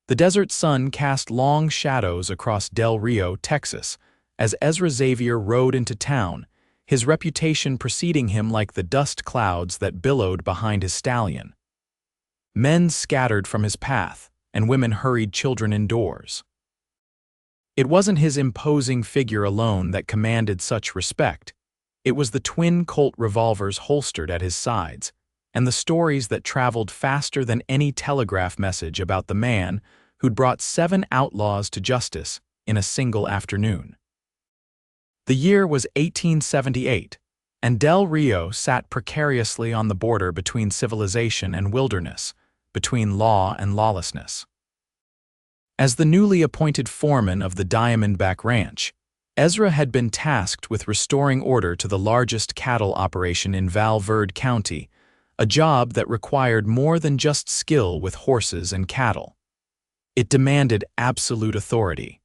The desert sun cast long shadows across Del Rio, Texas, as Ezra Xavier rode into town, his reputation preceding him like the dust clouds that billowed behind his stallion. Men scattered from his path, and women hurried children indoors. It wasn't his imposing figure alone that commanded such respect. It was the twin Colt revolvers holstered at his sides, and the stories that traveled faster than any telegraph message about the man who'd brought 7 outlaws to justice in a single afternoon. The year was 1878, and Del Rio sat precariously on the border between civilization and wilderness, between law and lawlessness. As the newly appointed foreman of the Diamondback Ranch, Ezra had been tasked with restoring order to the largest cattle operation in Val Verde County, a job that required more than just skill with horses and cattle. It demanded absolute authority.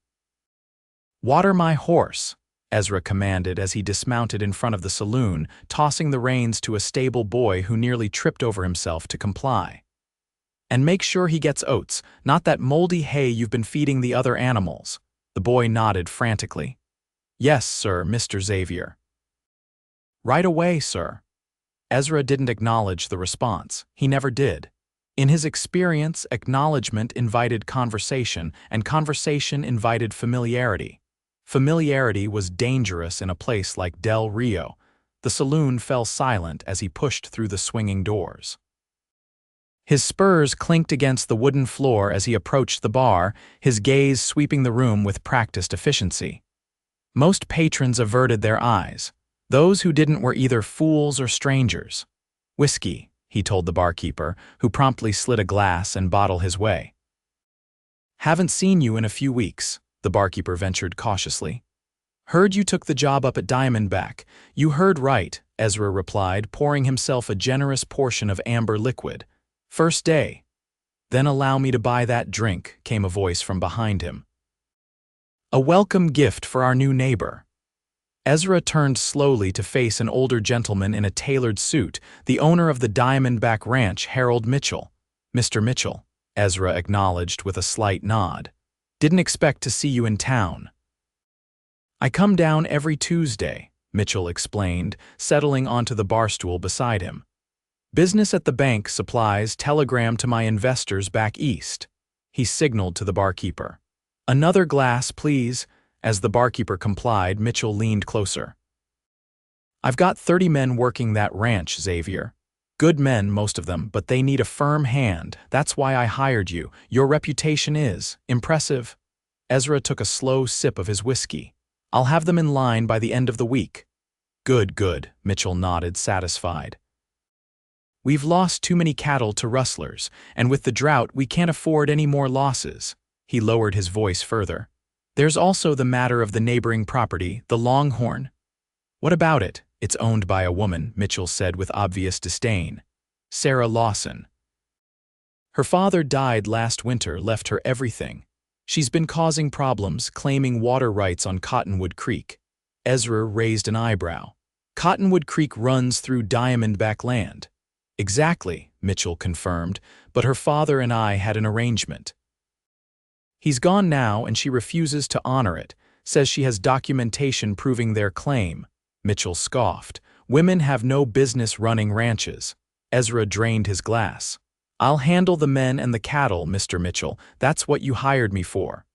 "Water my horse," Ezra commanded as he dismounted in front of the saloon, tossing the reins to a stable boy who nearly tripped over himself to comply. "And make sure he gets oats, not that moldy hay you've been feeding the other animals." The boy nodded frantically. "Yes, sir, Mr. Xavier." "Right away, sir." Ezra didn't acknowledge the response. He never did. In his experience, acknowledgement invited conversation, and conversation invited familiarity. Familiarity was dangerous in a place like Del Rio. The saloon fell silent as he pushed through the swinging doors. His spurs clinked against the wooden floor as he approached the bar, his gaze sweeping the room with practiced efficiency. Most patrons averted their eyes. Those who didn't were either fools or strangers. "Whiskey," he told the barkeeper, who promptly slid a glass and bottle his way. "Haven't seen you in a few weeks," the barkeeper ventured cautiously. "Heard you took the job up at Diamondback." "You heard right," Ezra replied, pouring himself a generous portion of amber liquid. "First day." "Then allow me to buy that drink," came a voice from behind him. "A welcome gift for our new neighbor." Ezra turned slowly to face an older gentleman in a tailored suit, the owner of the Diamondback Ranch, Harold Mitchell. "Mr. Mitchell," Ezra acknowledged with a slight nod. "Didn't expect to see you in town." "I come down every Tuesday," Mitchell explained, settling onto the barstool beside him. "Business at the bank, supplies, telegram to my investors back east." He signaled to the barkeeper. "Another glass, please." As the barkeeper complied, Mitchell leaned closer. "I've got 30 men working that ranch, Xavier. Good men, most of them, but they need a firm hand. That's why I hired you. Your reputation is impressive." Ezra took a slow sip of his whiskey. "I'll have them in line by the end of the week." "Good, good," Mitchell nodded, satisfied. "We've lost too many cattle to rustlers, and with the drought we can't afford any more losses." He lowered his voice further. "There's also the matter of the neighboring property, the Longhorn." "What about it?" "It's owned by a woman," Mitchell said with obvious disdain. "Sarah Lawson. Her father died last winter, left her everything. She's been causing problems, claiming water rights on Cottonwood Creek." Ezra raised an eyebrow. "Cottonwood Creek runs through Diamondback land." "Exactly," Mitchell confirmed, "but her father and I had an arrangement. He's gone now and she refuses to honor it, says she has documentation proving their claim." Mitchell scoffed. "Women have no business running ranches." Ezra drained his glass. "I'll handle the men and the cattle, Mr. Mitchell. That's what you hired me for."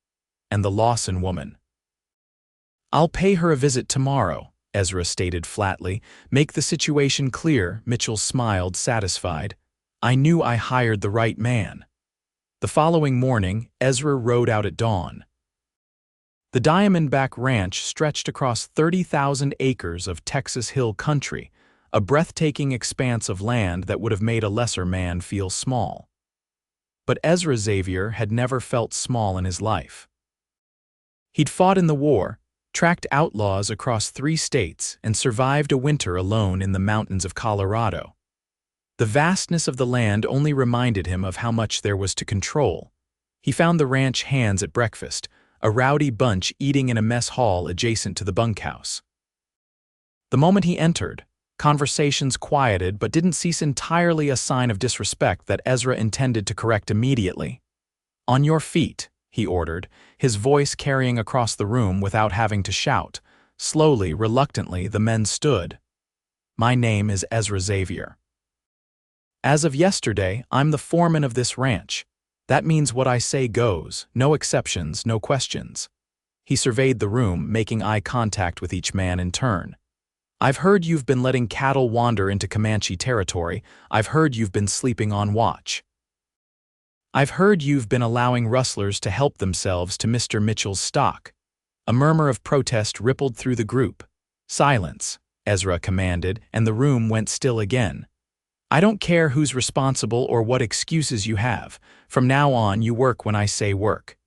"And the Lawson woman?" "I'll pay her a visit tomorrow," Ezra stated flatly. "Make the situation clear." Mitchell smiled, satisfied. "I knew I hired the right man." The following morning, Ezra rode out at dawn. The Diamondback Ranch stretched across 30,000 acres of Texas hill country, a breathtaking expanse of land that would have made a lesser man feel small. But Ezra Xavier had never felt small in his life. He'd fought in the war, tracked outlaws across 3 states, and survived a winter alone in the mountains of Colorado. The vastness of the land only reminded him of how much there was to control. He found the ranch hands at breakfast, a rowdy bunch eating in a mess hall adjacent to the bunkhouse. The moment he entered, conversations quieted but didn't cease entirely, a sign of disrespect that Ezra intended to correct immediately. "On your feet," he ordered, his voice carrying across the room without having to shout. Slowly, reluctantly, the men stood. "My name is Ezra Xavier. As of yesterday, I'm the foreman of this ranch. That means what I say goes, no exceptions, no questions." He surveyed the room, making eye contact with each man in turn. "I've heard you've been letting cattle wander into Comanche territory. I've heard you've been sleeping on watch. I've heard you've been allowing rustlers to help themselves to Mr. Mitchell's stock." A murmur of protest rippled through the group. "Silence," Ezra commanded, and the room went still again. "I don't care who's responsible or what excuses you have. From now on, you work when I say work.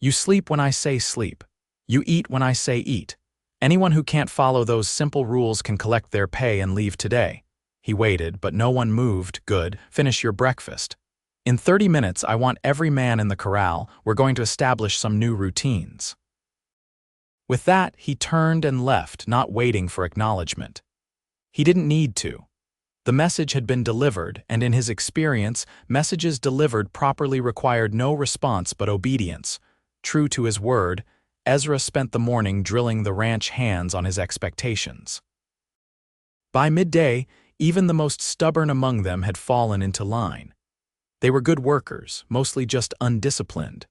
You sleep when I say sleep. You eat when I say eat. Anyone who can't follow those simple rules can collect their pay and leave today." He waited, but no one moved. "Good. Finish your breakfast. In 30 minutes, I want every man in the corral. We're going to establish some new routines." With that, he turned and left, not waiting for acknowledgement. He didn't need to. The message had been delivered, and in his experience, messages delivered properly required no response but obedience. True to his word, Ezra spent the morning drilling the ranch hands on his expectations. By midday, even the most stubborn among them had fallen into line. They were good workers, mostly just undisciplined.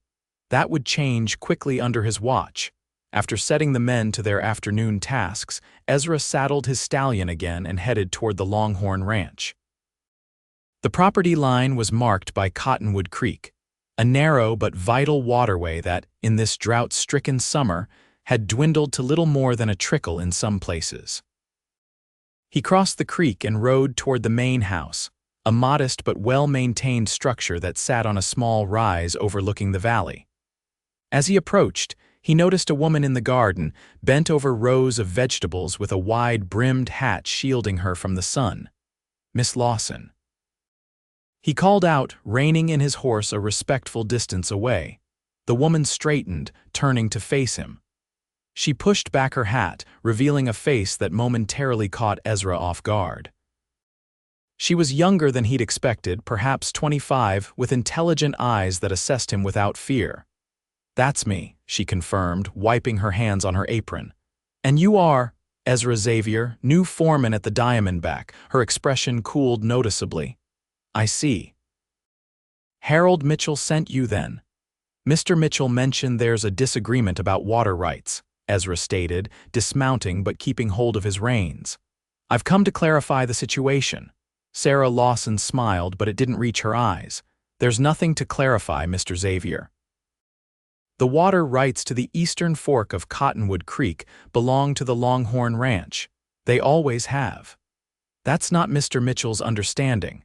That would change quickly under his watch. After setting the men to their afternoon tasks, Ezra saddled his stallion again and headed toward the Longhorn Ranch. The property line was marked by Cottonwood Creek, a narrow but vital waterway that, in this drought-stricken summer, had dwindled to little more than a trickle in some places. He crossed the creek and rode toward the main house, a modest but well-maintained structure that sat on a small rise overlooking the valley. As he approached, he noticed a woman in the garden, bent over rows of vegetables with a wide-brimmed hat shielding her from the sun. Miss Lawson. He called out, reining in his horse a respectful distance away. The woman straightened, turning to face him. She pushed back her hat, revealing a face that momentarily caught Ezra off guard. She was younger than he'd expected, perhaps 25, with intelligent eyes that assessed him without fear. "That's me," she confirmed, wiping her hands on her apron. "And you are Ezra Xavier, new foreman at the Diamondback." Her expression cooled noticeably. "I see. Harold Mitchell sent you then." "Mr. Mitchell mentioned there's a disagreement about water rights," Ezra stated, dismounting but keeping hold of his reins. "I've come to clarify the situation." Sarah Lawson smiled, but it didn't reach her eyes. "There's nothing to clarify, Mr. Xavier. The water rights to the eastern fork of Cottonwood Creek belong to the Longhorn Ranch. They always have. That's not Mr. Mitchell's understanding."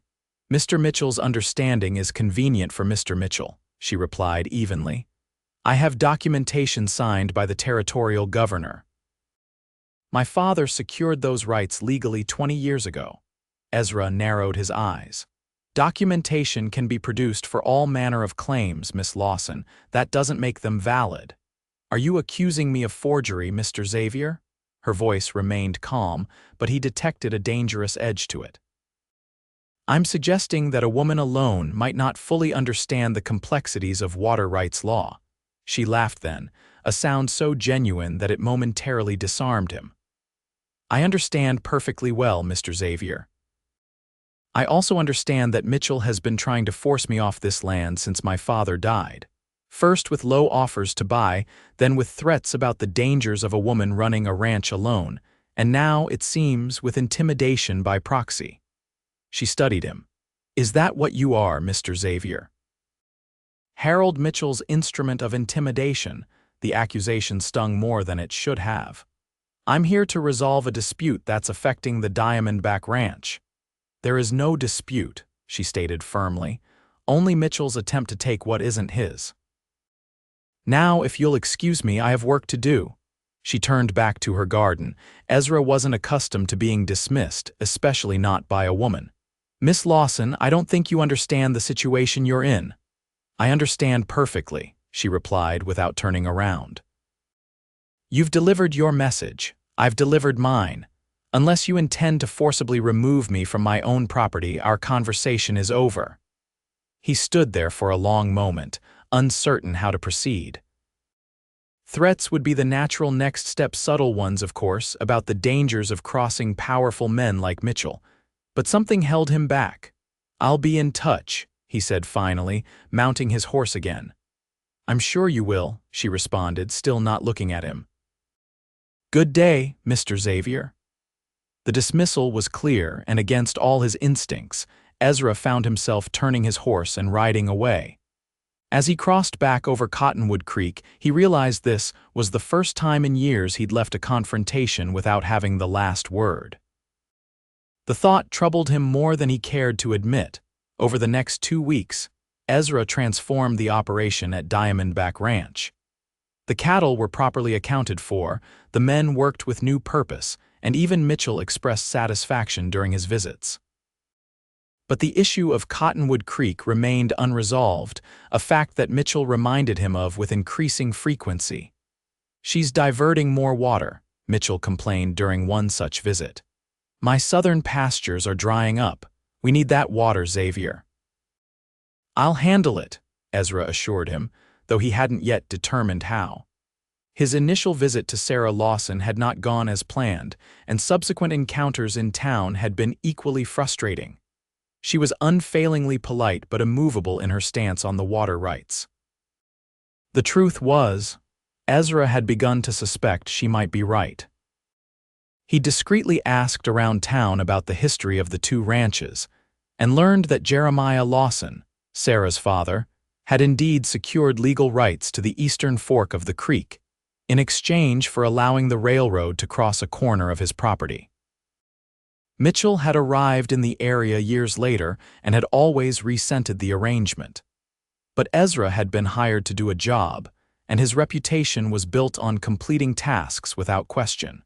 "Mr. Mitchell's understanding is convenient for Mr. Mitchell," she replied evenly. "I have documentation signed by the territorial governor. My father secured those rights legally 20 years ago." Ezra narrowed his eyes. "Documentation can be produced for all manner of claims, Miss Lawson. That doesn't make them valid." "Are you accusing me of forgery, Mr. Xavier?" Her voice remained calm, but he detected a dangerous edge to it. "I'm suggesting that a woman alone might not fully understand the complexities of water rights law." She laughed then, a sound so genuine that it momentarily disarmed him. "I understand perfectly well, Mr. Xavier. I also understand that Mitchell has been trying to force me off this land since my father died. First with low offers to buy, then with threats about the dangers of a woman running a ranch alone, and now, it seems, with intimidation by proxy." She studied him. "Is that what you are, Mr. Xavier?" Harold Mitchell's instrument of intimidation. The accusation stung more than it should have. "I'm here to resolve a dispute that's affecting the Diamondback Ranch." "There is no dispute," she stated firmly. "Only Mitchell's attempt to take what isn't his. Now, if you'll excuse me, I have work to do." She turned back to her garden. Ezra wasn't accustomed to being dismissed, especially not by a woman. "Miss Lawson, I don't think you understand the situation you're in." "I understand perfectly," she replied without turning around. "You've delivered your message. I've delivered mine. Unless you intend to forcibly remove me from my own property, our conversation is over." He stood there for a long moment, uncertain how to proceed. Threats would be the natural next step, subtle ones, of course, about the dangers of crossing powerful men like Mitchell. But something held him back. "I'll be in touch," he said finally, mounting his horse again. "I'm sure you will," she responded, still not looking at him. "Good day, Mr. Xavier." The dismissal was clear, and against all his instincts, Ezra found himself turning his horse and riding away. As he crossed back over Cottonwood Creek, he realized this was the first time in years he'd left a confrontation without having the last word. The thought troubled him more than he cared to admit. Over the next 2 weeks, Ezra transformed the operation at Diamondback Ranch. The cattle were properly accounted for, the men worked with new purpose, and even Mitchell expressed satisfaction during his visits. But the issue of Cottonwood Creek remained unresolved, a fact that Mitchell reminded him of with increasing frequency. "She's diverting more water," Mitchell complained during one such visit. "My southern pastures are drying up. We need that water, Xavier." "I'll handle it," Ezra assured him, though he hadn't yet determined how. His initial visit to Sarah Lawson had not gone as planned, and subsequent encounters in town had been equally frustrating. She was unfailingly polite but immovable in her stance on the water rights. The truth was, Ezra had begun to suspect she might be right. He discreetly asked around town about the history of the two ranches, and learned that Jeremiah Lawson, Sarah's father, had indeed secured legal rights to the eastern fork of the creek, in exchange for allowing the railroad to cross a corner of his property. Mitchell had arrived in the area years later and had always resented the arrangement. But Ezra had been hired to do a job, and his reputation was built on completing tasks without question.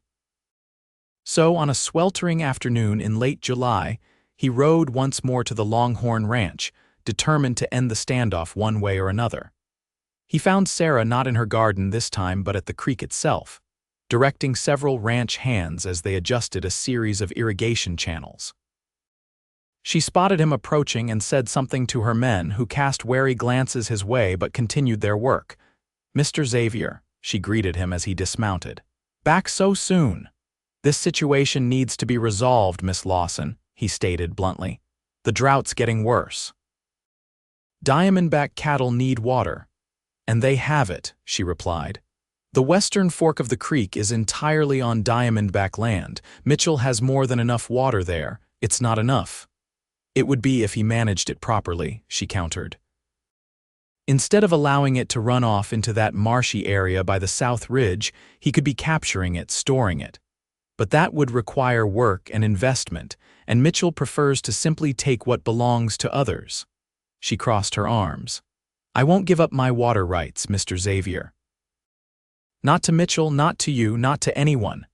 So, on a sweltering afternoon in late July, he rode once more to the Longhorn Ranch, determined to end the standoff one way or another. He found Sarah not in her garden this time but at the creek itself, directing several ranch hands as they adjusted a series of irrigation channels. She spotted him approaching and said something to her men, who cast wary glances his way but continued their work. "Mr. Xavier," she greeted him as he dismounted. "Back so soon?" "This situation needs to be resolved, Miss Lawson," he stated bluntly. "The drought's getting worse." "Diamondback cattle need water, and they have it," she replied. "The western fork of the creek is entirely on Diamondback land. Mitchell has more than enough water there. It's not enough." "It would be if he managed it properly," she countered. "Instead of allowing it to run off into that marshy area by the South Ridge, he could be capturing it, storing it. But that would require work and investment, and Mitchell prefers to simply take what belongs to others." She crossed her arms. "I won't give up my water rights, Mr. Xavier. Not to Mitchell, not to you, not to anyone."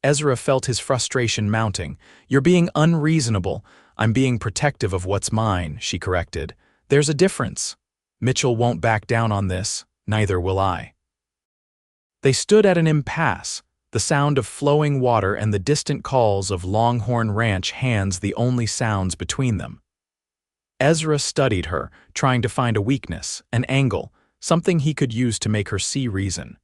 Ezra felt his frustration mounting. "You're being unreasonable." "I'm being protective of what's mine," she corrected. "There's a difference. Mitchell won't back down on this, neither will I." They stood at an impasse, the sound of flowing water and the distant calls of Longhorn Ranch hands the only sounds between them. Ezra studied her, trying to find a weakness, an angle, something he could use to make her see reason.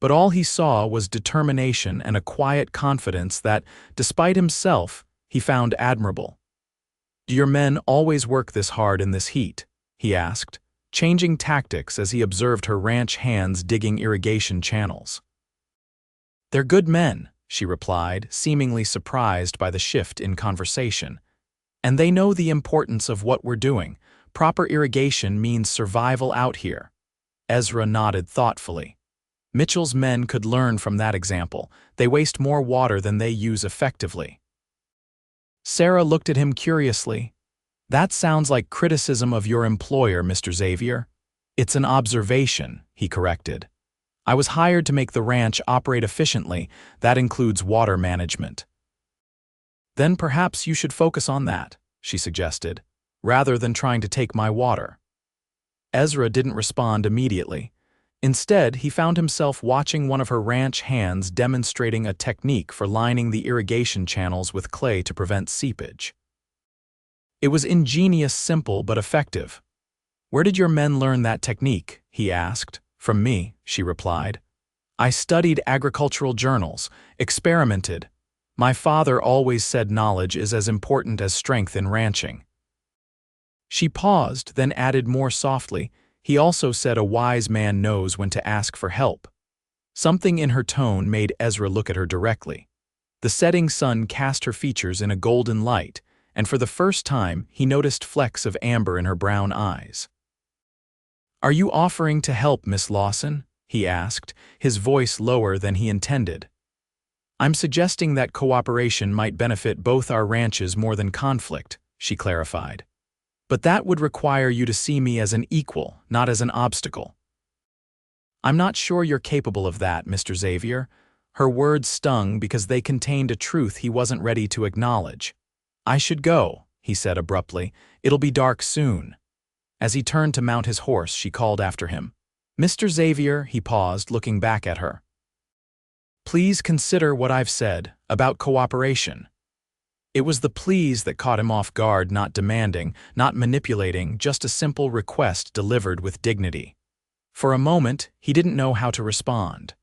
But all he saw was determination and a quiet confidence that, despite himself, he found admirable. "Do your men always work this hard in this heat?" he asked, changing tactics as he observed her ranch hands digging irrigation channels. "They're good men," she replied, seemingly surprised by the shift in conversation. "And they know the importance of what we're doing. Proper irrigation means survival out here." Ezra nodded thoughtfully. Mitchell's men could learn from that example. They waste more water than they use effectively. Sarah looked at him curiously. "That sounds like criticism of your employer, Mr. Xavier." "It's an observation," he corrected. "I was hired to make the ranch operate efficiently. That includes water management." "Then perhaps you should focus on that," she suggested, "rather than trying to take my water." Ezra didn't respond immediately. Instead, he found himself watching one of her ranch hands demonstrating a technique for lining the irrigation channels with clay to prevent seepage. It was ingenious, simple, but effective. "Where did your men learn that technique?" he asked. "From me," she replied. "I studied agricultural journals, experimented. My father always said knowledge is as important as strength in ranching." She paused, then added more softly, "He also said a wise man knows when to ask for help." Something in her tone made Ezra look at her directly. The setting sun cast her features in a golden light, and for the first time he noticed flecks of amber in her brown eyes. "Are you offering to help, Miss Lawson?" he asked, his voice lower than he intended. "I'm suggesting that cooperation might benefit both our ranches more than conflict," she clarified. "But that would require you to see me as an equal, not as an obstacle." "I'm not sure you're capable of that, Mr. Xavier." Her words stung because they contained a truth he wasn't ready to acknowledge. "I should go," he said abruptly. "It'll be dark soon." As he turned to mount his horse, she called after him. "Mr. Xavier," he paused, looking back at her. "Please consider what I've said about cooperation." It was the please that caught him off guard, not demanding, not manipulating, just a simple request delivered with dignity. For a moment, he didn't know how to respond.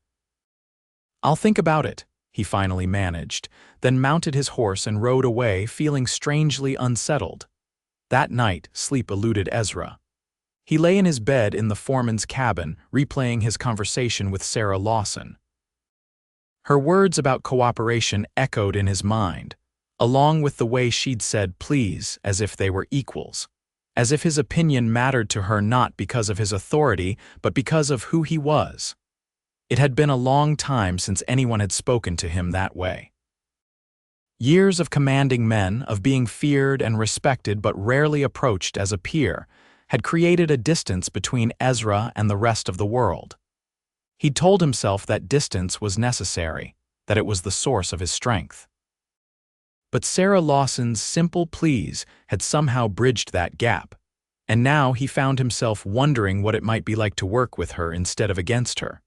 "I'll think about it," he finally managed, then mounted his horse and rode away, feeling strangely unsettled. That night, sleep eluded Ezra. He lay in his bed in the foreman's cabin, replaying his conversation with Sarah Lawson. Her words about cooperation echoed in his mind, along with the way she'd said please, as if they were equals, as if his opinion mattered to her not because of his authority, but because of who he was. It had been a long time since anyone had spoken to him that way. Years of commanding men, of being feared and respected but rarely approached as a peer, had created a distance between Ezra and the rest of the world. He'd told himself that distance was necessary, that it was the source of his strength. But Sarah Lawson's simple pleas had somehow bridged that gap, and now he found himself wondering what it might be like to work with her instead of against her.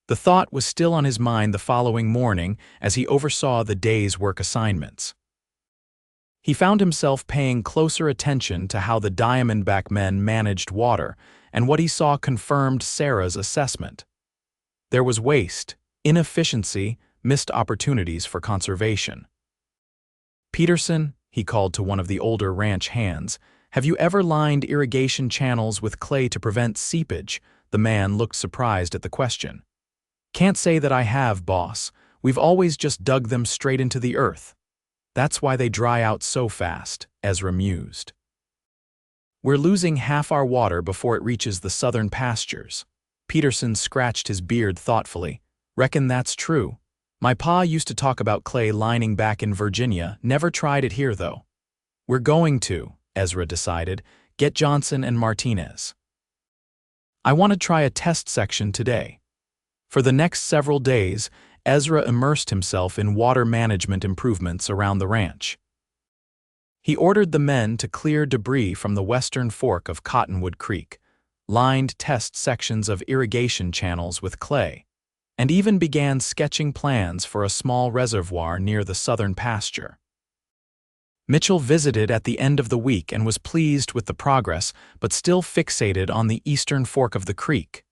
The thought was still on his mind the following morning as he oversaw the day's work assignments. He found himself paying closer attention to how the Diamondback men managed water, and what he saw confirmed Sarah's assessment. There was waste, inefficiency, missed opportunities for conservation. "Peterson," he called to one of the older ranch hands, "have you ever lined irrigation channels with clay to prevent seepage?" The man looked surprised at the question. "Can't say that I have, boss. We've always just dug them straight into the earth. That's why they dry out so fast," Ezra mused. "We're losing half our water before it reaches the southern pastures." Peterson scratched his beard thoughtfully. "Reckon that's true. My pa used to talk about clay lining back in Virginia, never tried it here though." "We're going to," Ezra decided, "get Johnson and Martinez. I want to try a test section today." For the next several days, Ezra immersed himself in water management improvements around the ranch. He ordered the men to clear debris from the western fork of Cottonwood Creek, lined test sections of irrigation channels with clay, and even began sketching plans for a small reservoir near the southern pasture. Mitchell visited at the end of the week and was pleased with the progress, but still fixated on the eastern fork of the creek.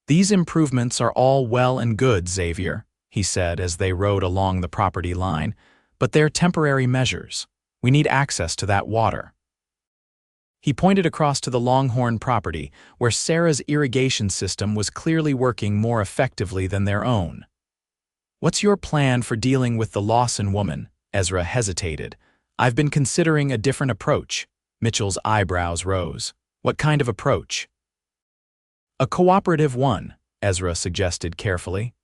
"These improvements are all well and good, Xavier," he said as they rode along the property line, "but they're temporary measures. We need access to that water." He pointed across to the Longhorn property, where Sarah's irrigation system was clearly working more effectively than their own. "What's your plan for dealing with the Lawson woman?" Ezra hesitated. "I've been considering a different approach." Mitchell's eyebrows rose. "What kind of approach?" "A cooperative one," Ezra suggested carefully.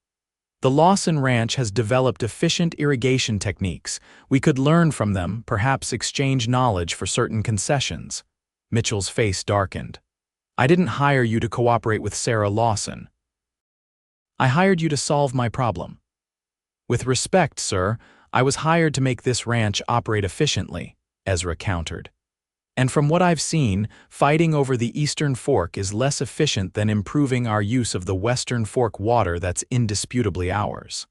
"The Lawson Ranch has developed efficient irrigation techniques. We could learn from them, perhaps exchange knowledge for certain concessions." Mitchell's face darkened. "I didn't hire you to cooperate with Sarah Lawson. I hired you to solve my problem." "With respect, sir, I was hired to make this ranch operate efficiently," Ezra countered. "And from what I've seen, fighting over the Eastern Fork is less efficient than improving our use of the Western Fork water that's indisputably ours."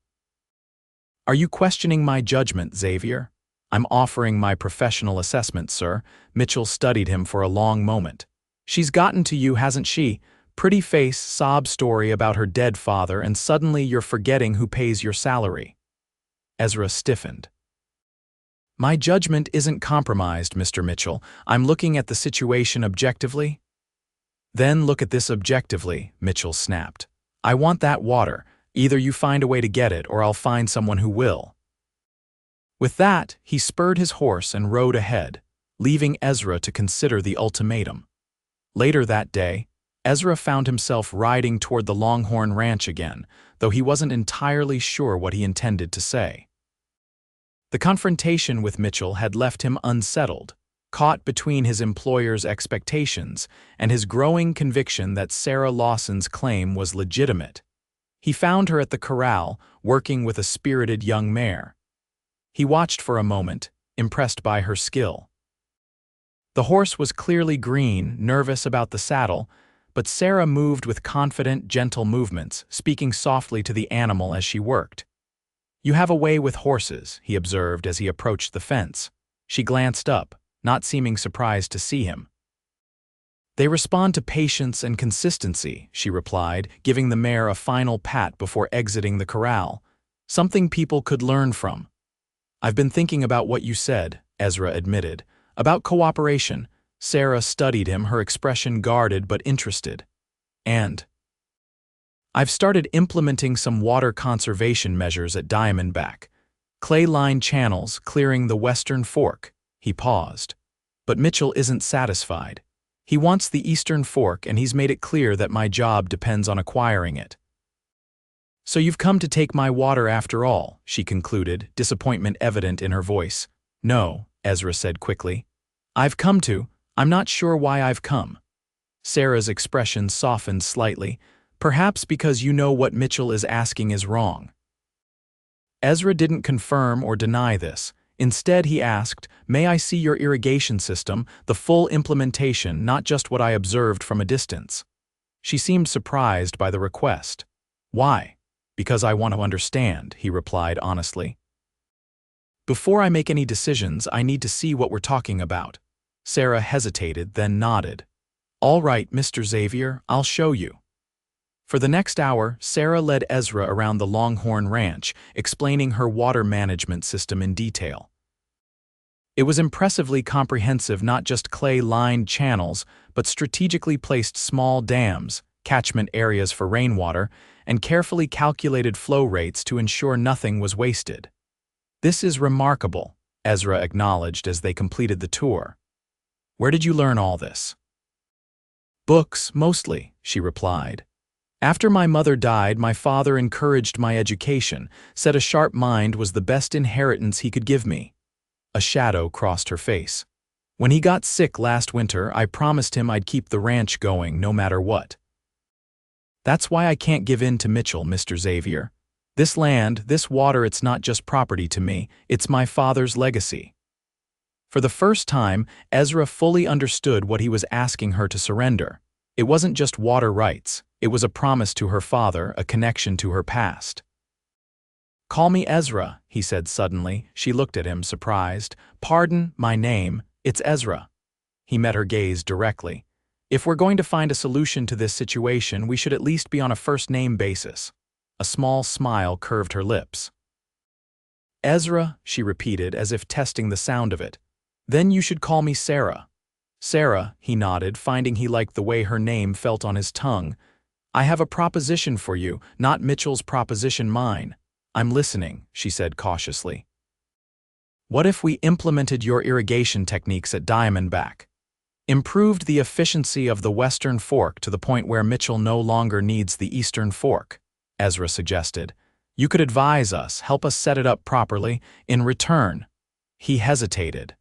"Are you questioning my judgment, Xavier?" I'm offering my professional assessment, sir. Mitchell studied him for a long moment. She's gotten to you, hasn't she? Pretty face, sob story about her dead father, and suddenly you're forgetting who pays your salary. Ezra stiffened. My judgment isn't compromised, Mr. Mitchell. I'm looking at the situation objectively. Then look at this objectively, Mitchell snapped. I want that water. Either you find a way to get it, or I'll find someone who will. With that, he spurred his horse and rode ahead, leaving Ezra to consider the ultimatum. Later that day, Ezra found himself riding toward the Longhorn Ranch again, though he wasn't entirely sure what he intended to say. The confrontation with Mitchell had left him unsettled, caught between his employer's expectations and his growing conviction that Sarah Lawson's claim was legitimate. He found her at the corral, working with a spirited young mare. He watched for a moment, impressed by her skill. The horse was clearly green, nervous about the saddle, but Sarah moved with confident, gentle movements, speaking softly to the animal as she worked. You have a way with horses, he observed as he approached the fence. She glanced up, not seeming surprised to see him. They respond to patience and consistency, she replied, giving the mare a final pat before exiting the corral. Something people could learn from. I've been thinking about what you said, Ezra admitted. About cooperation. Sarah studied him, her expression guarded but interested. And I've started implementing some water conservation measures at Diamondback. Clay-lined channels clearing the western fork. He paused. But Mitchell isn't satisfied. He wants the eastern fork, and he's made it clear that my job depends on acquiring it. So you've come to take my water after all, she concluded, disappointment evident in her voice. No, Ezra said quickly. I'm not sure why I've come. Sarah's expression softened slightly. Perhaps because you know what Mitchell is asking is wrong. Ezra didn't confirm or deny this. Instead, he asked, May I see your irrigation system, the full implementation, not just what I observed from a distance? She seemed surprised by the request. Why? Because I want to understand, he replied honestly. Before I make any decisions, I need to see what we're talking about. Sarah hesitated, then nodded. All right, Mr. Xavier, I'll show you. For the next hour, Sarah led Ezra around the Longhorn Ranch, explaining her water management system in detail. It was impressively comprehensive, not just clay-lined channels, but strategically placed small dams, catchment areas for rainwater, and carefully calculated flow rates to ensure nothing was wasted. This is remarkable, Ezra acknowledged as they completed the tour. Where did you learn all this? Books, mostly, she replied. After my mother died, my father encouraged my education, said a sharp mind was the best inheritance he could give me. A shadow crossed her face. When he got sick last winter, I promised him I'd keep the ranch going no matter what. That's why I can't give in to Mitchell, Mr. Xavier. This land, this water, it's not just property to me, it's my father's legacy. For the first time, Ezra fully understood what he was asking her to surrender. It wasn't just water rights. It was a promise to her father, a connection to her past. Call me Ezra, he said suddenly. She looked at him, surprised. Pardon, my name, it's Ezra. He met her gaze directly. If we're going to find a solution to this situation, we should at least be on a first-name basis. A small smile curved her lips. Ezra, she repeated, as if testing the sound of it. Then you should call me Sarah. Sarah, he nodded, finding he liked the way her name felt on his tongue. I have a proposition for you, not Mitchell's proposition, mine. I'm listening, she said cautiously. What if we implemented your irrigation techniques at Diamondback? Improved the efficiency of the western fork to the point where Mitchell no longer needs the eastern fork, Ezra suggested. You could advise us, help us set it up properly. In return, he hesitated.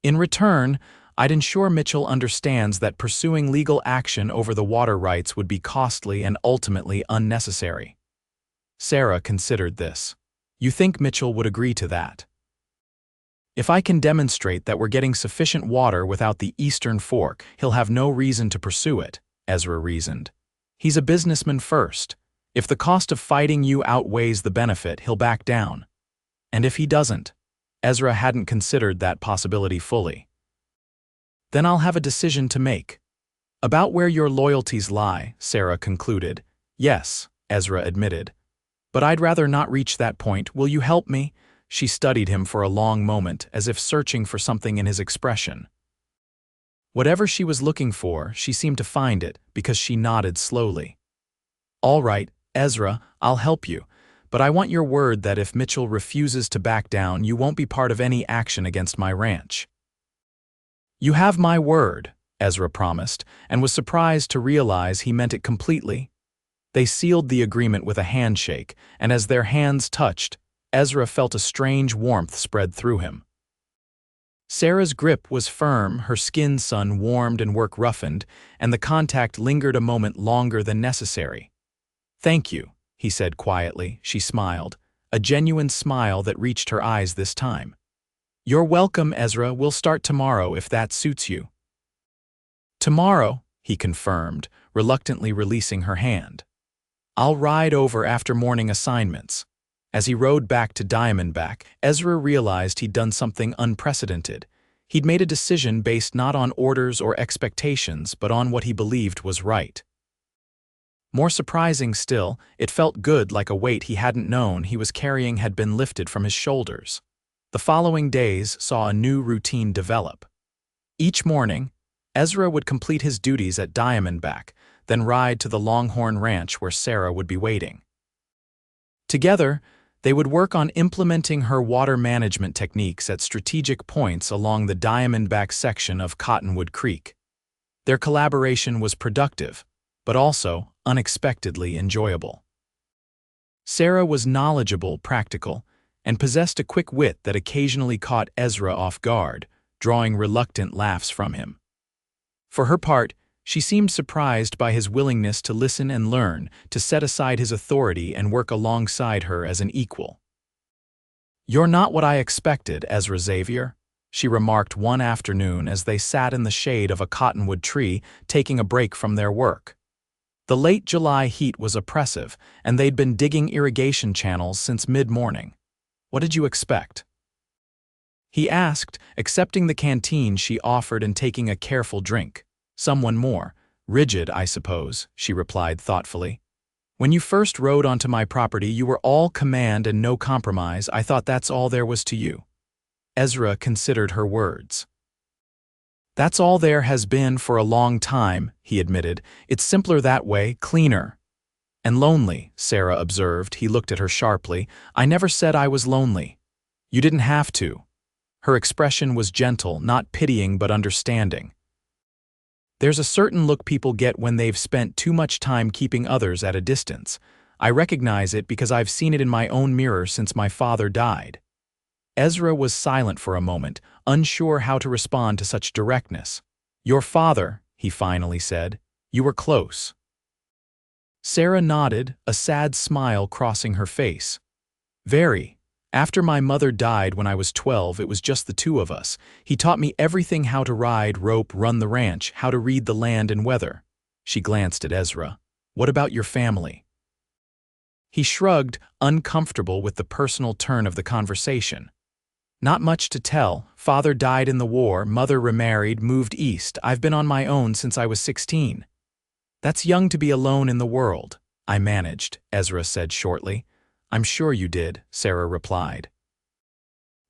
In return, I'd ensure Mitchell understands that pursuing legal action over the water rights would be costly and ultimately unnecessary. Sarah considered this. You think Mitchell would agree to that? If I can demonstrate that we're getting sufficient water without the eastern fork, he'll have no reason to pursue it, Ezra reasoned. He's a businessman first. If the cost of fighting you outweighs the benefit, he'll back down. And if he doesn't? Ezra hadn't considered that possibility fully. Then I'll have a decision to make. About where your loyalties lie, Sarah concluded. Yes, Ezra admitted. But I'd rather not reach that point. Will you help me? She studied him for a long moment, as if searching for something in his expression. Whatever she was looking for, she seemed to find it, because she nodded slowly. All right, Ezra, I'll help you. But I want your word that if Mitchell refuses to back down, you won't be part of any action against my ranch. You have my word, Ezra promised, and was surprised to realize he meant it completely. They sealed the agreement with a handshake, and as their hands touched, Ezra felt a strange warmth spread through him. Sarah's grip was firm, her skin sun warmed and work roughened, and the contact lingered a moment longer than necessary. Thank you, he said quietly. She smiled, a genuine smile that reached her eyes this time. You're welcome, Ezra. We'll start tomorrow if that suits you. Tomorrow, he confirmed, reluctantly releasing her hand. I'll ride over after morning assignments. As he rode back to Diamondback, Ezra realized he'd done something unprecedented. He'd made a decision based not on orders or expectations, but on what he believed was right. More surprising still, it felt good, like a weight he hadn't known he was carrying had been lifted from his shoulders. The following days saw a new routine develop. Each morning, Ezra would complete his duties at Diamondback, then ride to the Longhorn Ranch where Sarah would be waiting. Together, they would work on implementing her water management techniques at strategic points along the Diamondback section of Cottonwood Creek. Their collaboration was productive, but also unexpectedly enjoyable. Sarah was knowledgeable, practical, and possessed a quick wit that occasionally caught Ezra off guard, drawing reluctant laughs from him. For her part, she seemed surprised by his willingness to listen and learn, to set aside his authority and work alongside her as an equal. You're not what I expected, Ezra Xavier, she remarked one afternoon as they sat in the shade of a cottonwood tree, taking a break from their work. The late July heat was oppressive, and they'd been digging irrigation channels since mid-morning. What did you expect? He asked, accepting the canteen she offered and taking a careful drink. Someone more. Rigid, I suppose, she replied thoughtfully. When you first rode onto my property, you were all command and no compromise. I thought that's all there was to you. Ezra considered her words. That's all there has been for a long time, he admitted. It's simpler that way, cleaner. And lonely, Sarah observed. He looked at her sharply. I never said I was lonely. You didn't have to. Her expression was gentle, not pitying but understanding. There's a certain look people get when they've spent too much time keeping others at a distance. I recognize it because I've seen it in my own mirror since my father died. Ezra was silent for a moment, unsure how to respond to such directness. Your father, he finally said. You were close. Sarah nodded, a sad smile crossing her face. Very. After my mother died when I was 12, it was just the two of us. He taught me everything: how to ride, rope, run the ranch, how to read the land and weather. She glanced at Ezra. What about your family? He shrugged, uncomfortable with the personal turn of the conversation. Not much to tell. Father died in the war, mother remarried, moved east. I've been on my own since I was 16. That's young to be alone in the world. I managed, Ezra said shortly. I'm sure you did, Sarah replied.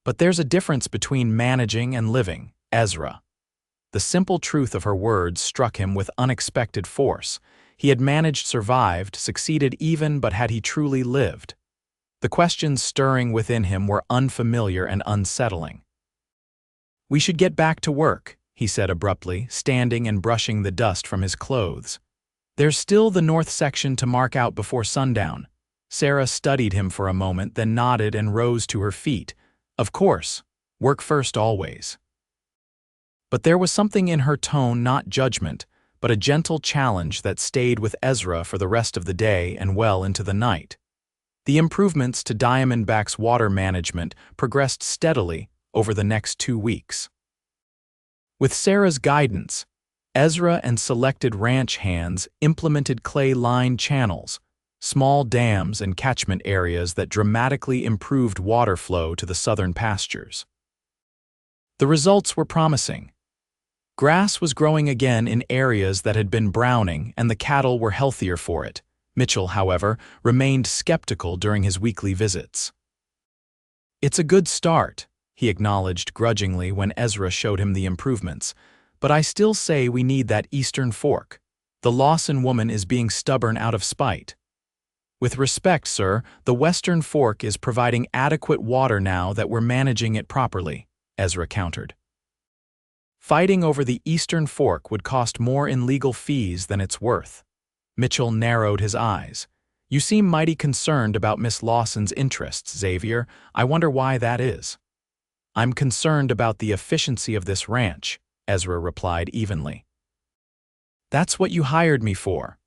But there's a difference between managing and living, Ezra. The simple truth of her words struck him with unexpected force. He had managed, survived, succeeded even, but had he truly lived? The questions stirring within him were unfamiliar and unsettling. We should get back to work, he said abruptly, standing and brushing the dust from his clothes. There's still the north section to mark out before sundown. Sarah studied him for a moment, then nodded and rose to her feet. Of course, work first always. But there was something in her tone, not judgment, but a gentle challenge that stayed with Ezra for the rest of the day and well into the night. The improvements to Diamondback's water management progressed steadily over the next 2 weeks. With Sarah's guidance, Ezra and selected ranch hands implemented clay-lined channels, small dams and catchment areas that dramatically improved water flow to the southern pastures. The results were promising. Grass was growing again in areas that had been browning, and the cattle were healthier for it. Mitchell, however, remained skeptical during his weekly visits. "It's a good start," he acknowledged grudgingly when Ezra showed him the improvements, "but I still say we need that eastern fork. The Lawson woman is being stubborn out of spite." "With respect, sir, the western fork is providing adequate water now that we're managing it properly," Ezra countered. Fighting over the eastern fork would cost more in legal fees than it's worth. Mitchell narrowed his eyes. "You seem mighty concerned about Miss Lawson's interests, Xavier. I wonder why that is." "I'm concerned about the efficiency of this ranch," Ezra replied evenly. "That's what you hired me for."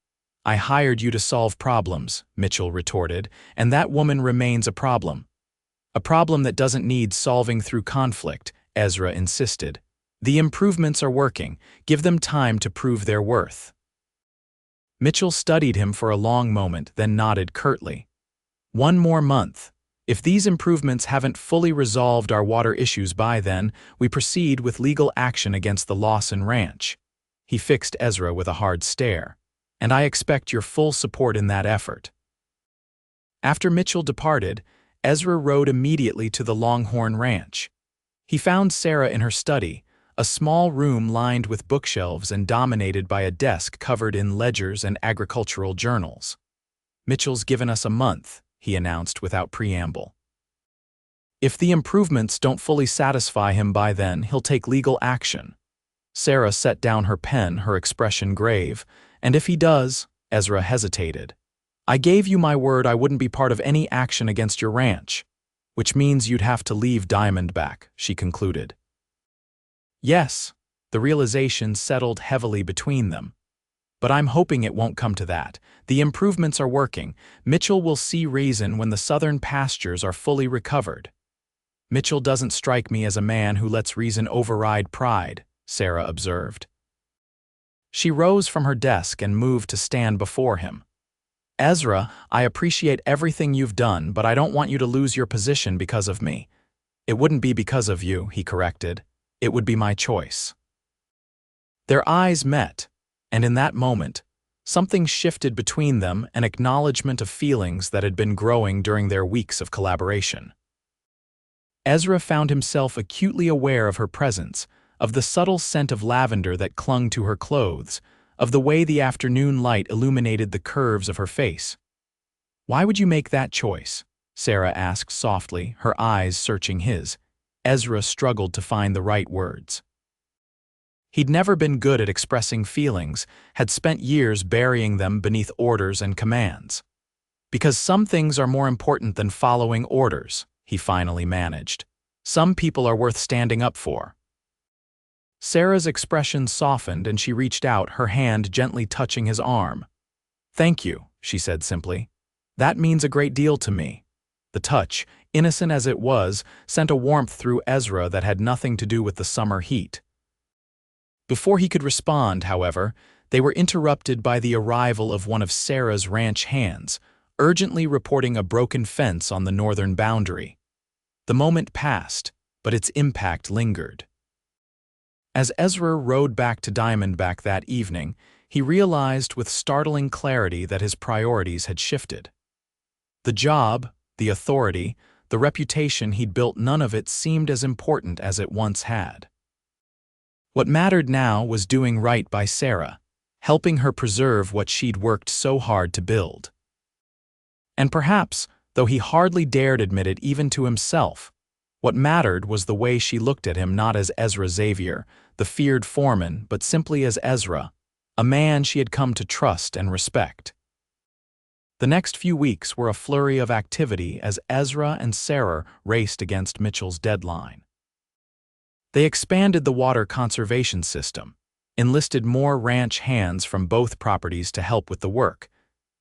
"I hired you to solve problems," Mitchell retorted, "and that woman remains a problem." "A problem that doesn't need solving through conflict," Ezra insisted. "The improvements are working. Give them time to prove their worth." Mitchell studied him for a long moment, then nodded curtly. "One more month. If these improvements haven't fully resolved our water issues by then, we proceed with legal action against the Lawson Ranch." He fixed Ezra with a hard stare. "And I expect your full support in that effort." After Mitchell departed, Ezra rode immediately to the Longhorn Ranch. He found Sarah in her study, a small room lined with bookshelves and dominated by a desk covered in ledgers and agricultural journals. "Mitchell's given us a month," he announced without preamble. "If the improvements don't fully satisfy him by then, he'll take legal action." Sarah set down her pen, her expression grave. "And if he does," Ezra hesitated. "I gave you my word I wouldn't be part of any action against your ranch." "Which means you'd have to leave Diamondback," she concluded. "Yes," the realization settled heavily between them. "But I'm hoping it won't come to that. The improvements are working. Mitchell will see reason when the southern pastures are fully recovered." "Mitchell doesn't strike me as a man who lets reason override pride," Sarah observed. She rose from her desk and moved to stand before him. "Ezra, I appreciate everything you've done, but I don't want you to lose your position because of me." "It wouldn't be because of you," he corrected. "It would be my choice." Their eyes met, and in that moment, something shifted between them, an acknowledgement of feelings that had been growing during their weeks of collaboration. Ezra found himself acutely aware of her presence, of the subtle scent of lavender that clung to her clothes, of the way the afternoon light illuminated the curves of her face. "Why would you make that choice?" Sarah asked softly, her eyes searching his. Ezra struggled to find the right words. He'd never been good at expressing feelings, had spent years burying them beneath orders and commands. "Because some things are more important than following orders," he finally managed. "Some people are worth standing up for." Sarah's expression softened and she reached out, her hand gently touching his arm. "Thank you," she said simply. "That means a great deal to me." The touch, innocent as it was, sent a warmth through Ezra that had nothing to do with the summer heat. Before he could respond, however, they were interrupted by the arrival of one of Sarah's ranch hands, urgently reporting a broken fence on the northern boundary. The moment passed, but its impact lingered. As Ezra rode back to Diamondback that evening, he realized with startling clarity that his priorities had shifted. The job, the authority, the reputation he'd built, none of it seemed as important as it once had. What mattered now was doing right by Sarah, helping her preserve what she'd worked so hard to build. And perhaps, though he hardly dared admit it even to himself, what mattered was the way she looked at him, not as Ezra Xavier, the feared foreman, but simply as Ezra, a man she had come to trust and respect. The next few weeks were a flurry of activity as Ezra and Sarah raced against Mitchell's deadline. They expanded the water conservation system, enlisted more ranch hands from both properties to help with the work,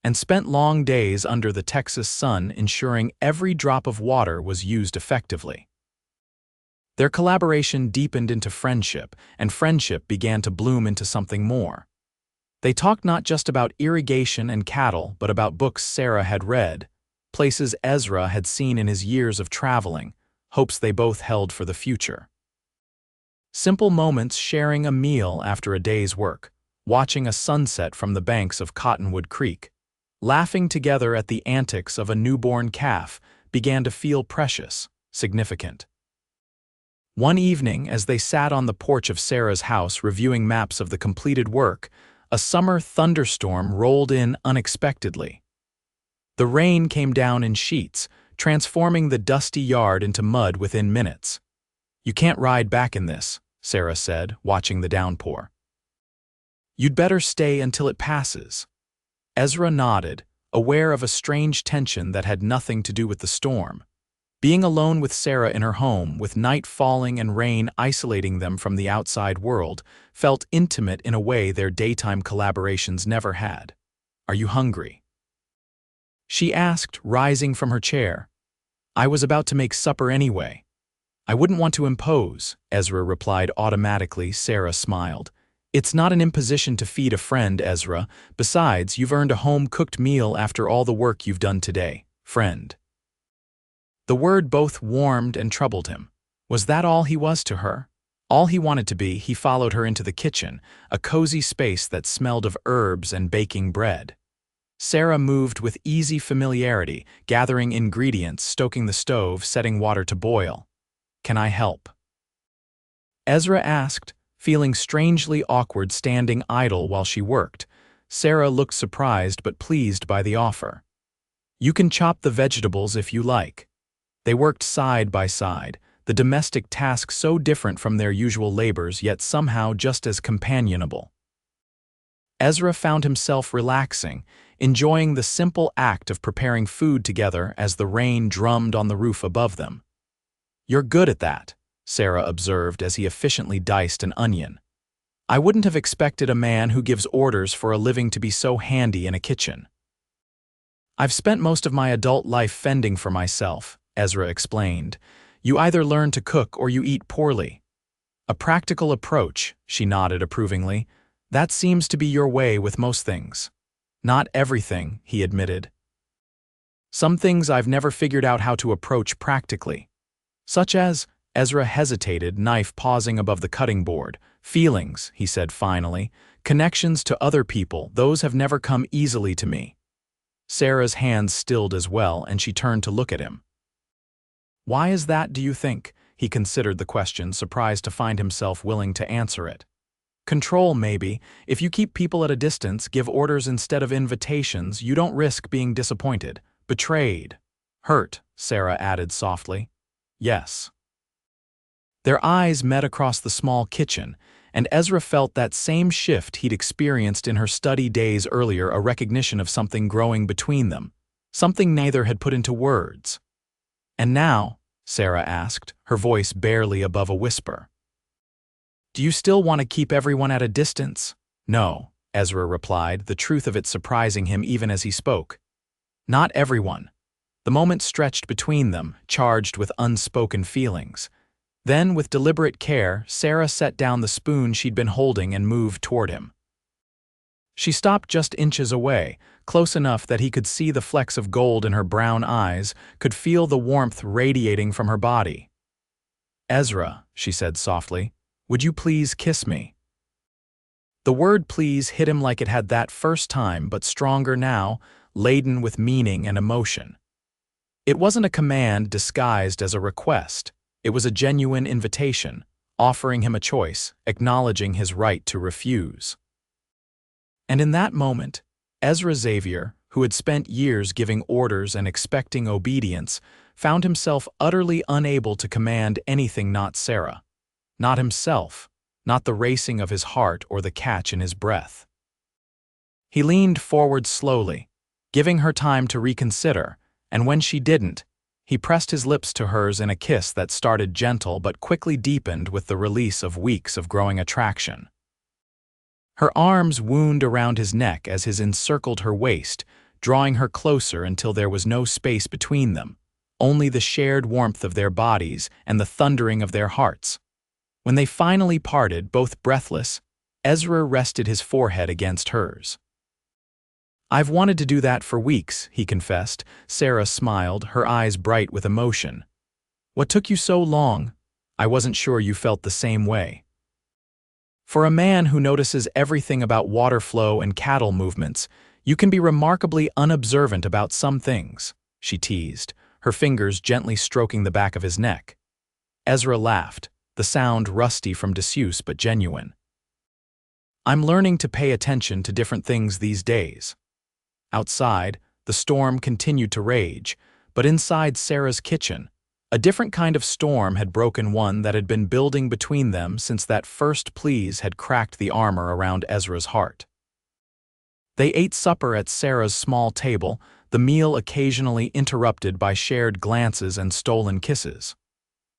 and spent long days under the Texas sun ensuring every drop of water was used effectively. Their collaboration deepened into friendship, and friendship began to bloom into something more. They talked not just about irrigation and cattle, but about books Sarah had read, places Ezra had seen in his years of traveling, hopes they both held for the future. Simple moments sharing a meal after a day's work, watching a sunset from the banks of Cottonwood Creek, laughing together at the antics of a newborn calf began to feel precious, significant. One evening, as they sat on the porch of Sarah's house reviewing maps of the completed work, a summer thunderstorm rolled in unexpectedly. The rain came down in sheets, transforming the dusty yard into mud within minutes. "You can't ride back in this," Sarah said, watching the downpour. "You'd better stay until it passes." Ezra nodded, aware of a strange tension that had nothing to do with the storm. Being alone with Sarah in her home, with night falling and rain isolating them from the outside world, felt intimate in a way their daytime collaborations never had. "Are you hungry?" she asked, rising from her chair. "I was about to make supper anyway." "I wouldn't want to impose," Ezra replied automatically. Sarah smiled. "It's not an imposition to feed a friend, Ezra. Besides, you've earned a home-cooked meal after all the work you've done today, friend." The word both warmed and troubled him. Was that all he was to her? All he wanted to be? He followed her into the kitchen, a cozy space that smelled of herbs and baking bread. Sarah moved with easy familiarity, gathering ingredients, stoking the stove, setting water to boil. "Can I help?" Ezra asked, feeling strangely awkward standing idle while she worked. Sarah looked surprised but pleased by the offer. "You can chop the vegetables if you like." They worked side by side, the domestic task so different from their usual labors, yet somehow just as companionable. Ezra found himself relaxing, enjoying the simple act of preparing food together as the rain drummed on the roof above them. "You're good at that," Sarah observed as he efficiently diced an onion. "I wouldn't have expected a man who gives orders for a living to be so handy in a kitchen." "I've spent most of my adult life fending for myself," Ezra explained. "You either learn to cook or you eat poorly." "A practical approach," she nodded approvingly. "That seems to be your way with most things." "Not everything," he admitted. "Some things I've never figured out how to approach practically." "Such as?" Ezra hesitated, knife pausing above the cutting board. "Feelings," he said finally. "Connections to other people, those have never come easily to me." Sarah's hands stilled as well, and she turned to look at him. "Why is that, do you think?" He considered the question, surprised to find himself willing to answer it. "Control, maybe. If you keep people at a distance, give orders instead of invitations, you don't risk being disappointed, betrayed, hurt," Sarah added softly. "Yes." Their eyes met across the small kitchen, and Ezra felt that same shift he'd experienced in her study days earlier, a recognition of something growing between them, something neither had put into words. "And now?" Sarah asked, her voice barely above a whisper. "Do you still want to keep everyone at a distance?" "No," Ezra replied, the truth of it surprising him even as he spoke. "Not everyone." The moment stretched between them, charged with unspoken feelings. Then, with deliberate care, Sarah set down the spoon she'd been holding and moved toward him. She stopped just inches away, close enough that he could see the flecks of gold in her brown eyes, could feel the warmth radiating from her body. "Ezra," she said softly, "would you please kiss me?" The word please hit him like it had that first time, but stronger now, laden with meaning and emotion. It wasn't a command disguised as a request. It was a genuine invitation, offering him a choice, acknowledging his right to refuse. And in that moment, Ezra Xavier, who had spent years giving orders and expecting obedience, found himself utterly unable to command anything not Sarah, not himself, not the racing of his heart or the catch in his breath. He leaned forward slowly, giving her time to reconsider, and when she didn't, he pressed his lips to hers in a kiss that started gentle but quickly deepened with the release of weeks of growing attraction. Her arms wound around his neck as his encircled her waist, drawing her closer until there was no space between them, only the shared warmth of their bodies and the thundering of their hearts. When they finally parted, both breathless, Ezra rested his forehead against hers. "I've wanted to do that for weeks," he confessed. Sarah smiled, her eyes bright with emotion. "What took you so long? I wasn't sure you felt the same way." "For a man who notices everything about water flow and cattle movements, you can be remarkably unobservant about some things," she teased, her fingers gently stroking the back of his neck. Ezra laughed, the sound rusty from disuse but genuine. "I'm learning to pay attention to different things these days." Outside, the storm continued to rage, but inside Sarah's kitchen, a different kind of storm had broken, one that had been building between them since that first please had cracked the armor around Ezra's heart. They ate supper at Sarah's small table, the meal occasionally interrupted by shared glances and stolen kisses.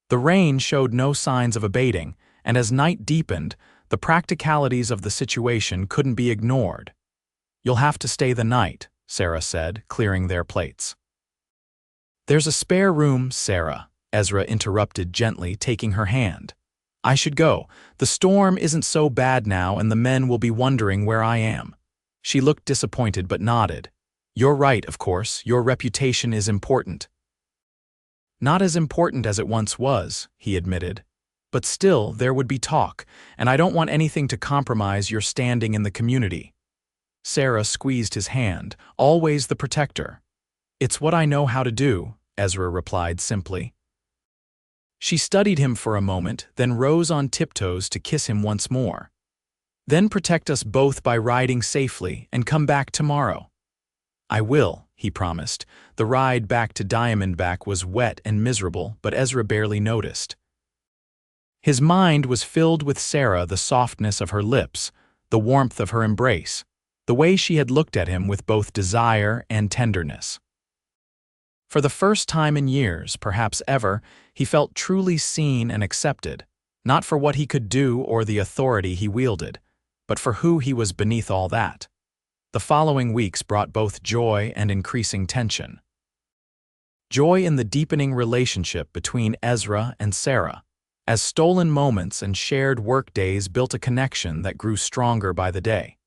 The rain showed no signs of abating, and as night deepened, the practicalities of the situation couldn't be ignored. "You'll have to stay the night," Sarah said, clearing their plates. "There's a spare room, Sarah," Ezra interrupted gently, taking her hand. "I should go. The storm isn't so bad now and the men will be wondering where I am." She looked disappointed but nodded. "You're right, of course. Your reputation is important." "Not as important as it once was," he admitted. "But still, there would be talk, and I don't want anything to compromise your standing in the community." Sarah squeezed his hand, always the protector. "It's what I know how to do," Ezra replied simply. She studied him for a moment, then rose on tiptoes to kiss him once more. "Then protect us both by riding safely and come back tomorrow." "I will," he promised. The ride back to Diamondback was wet and miserable, but Ezra barely noticed. His mind was filled with Sarah, the softness of her lips, the warmth of her embrace, the way she had looked at him with both desire and tenderness. For the first time in years, perhaps ever, he felt truly seen and accepted, not for what he could do or the authority he wielded, but for who he was beneath all that. The following weeks brought both joy and increasing tension. Joy in the deepening relationship between Ezra and Sarah, as stolen moments and shared workdays built a connection that grew stronger by the day.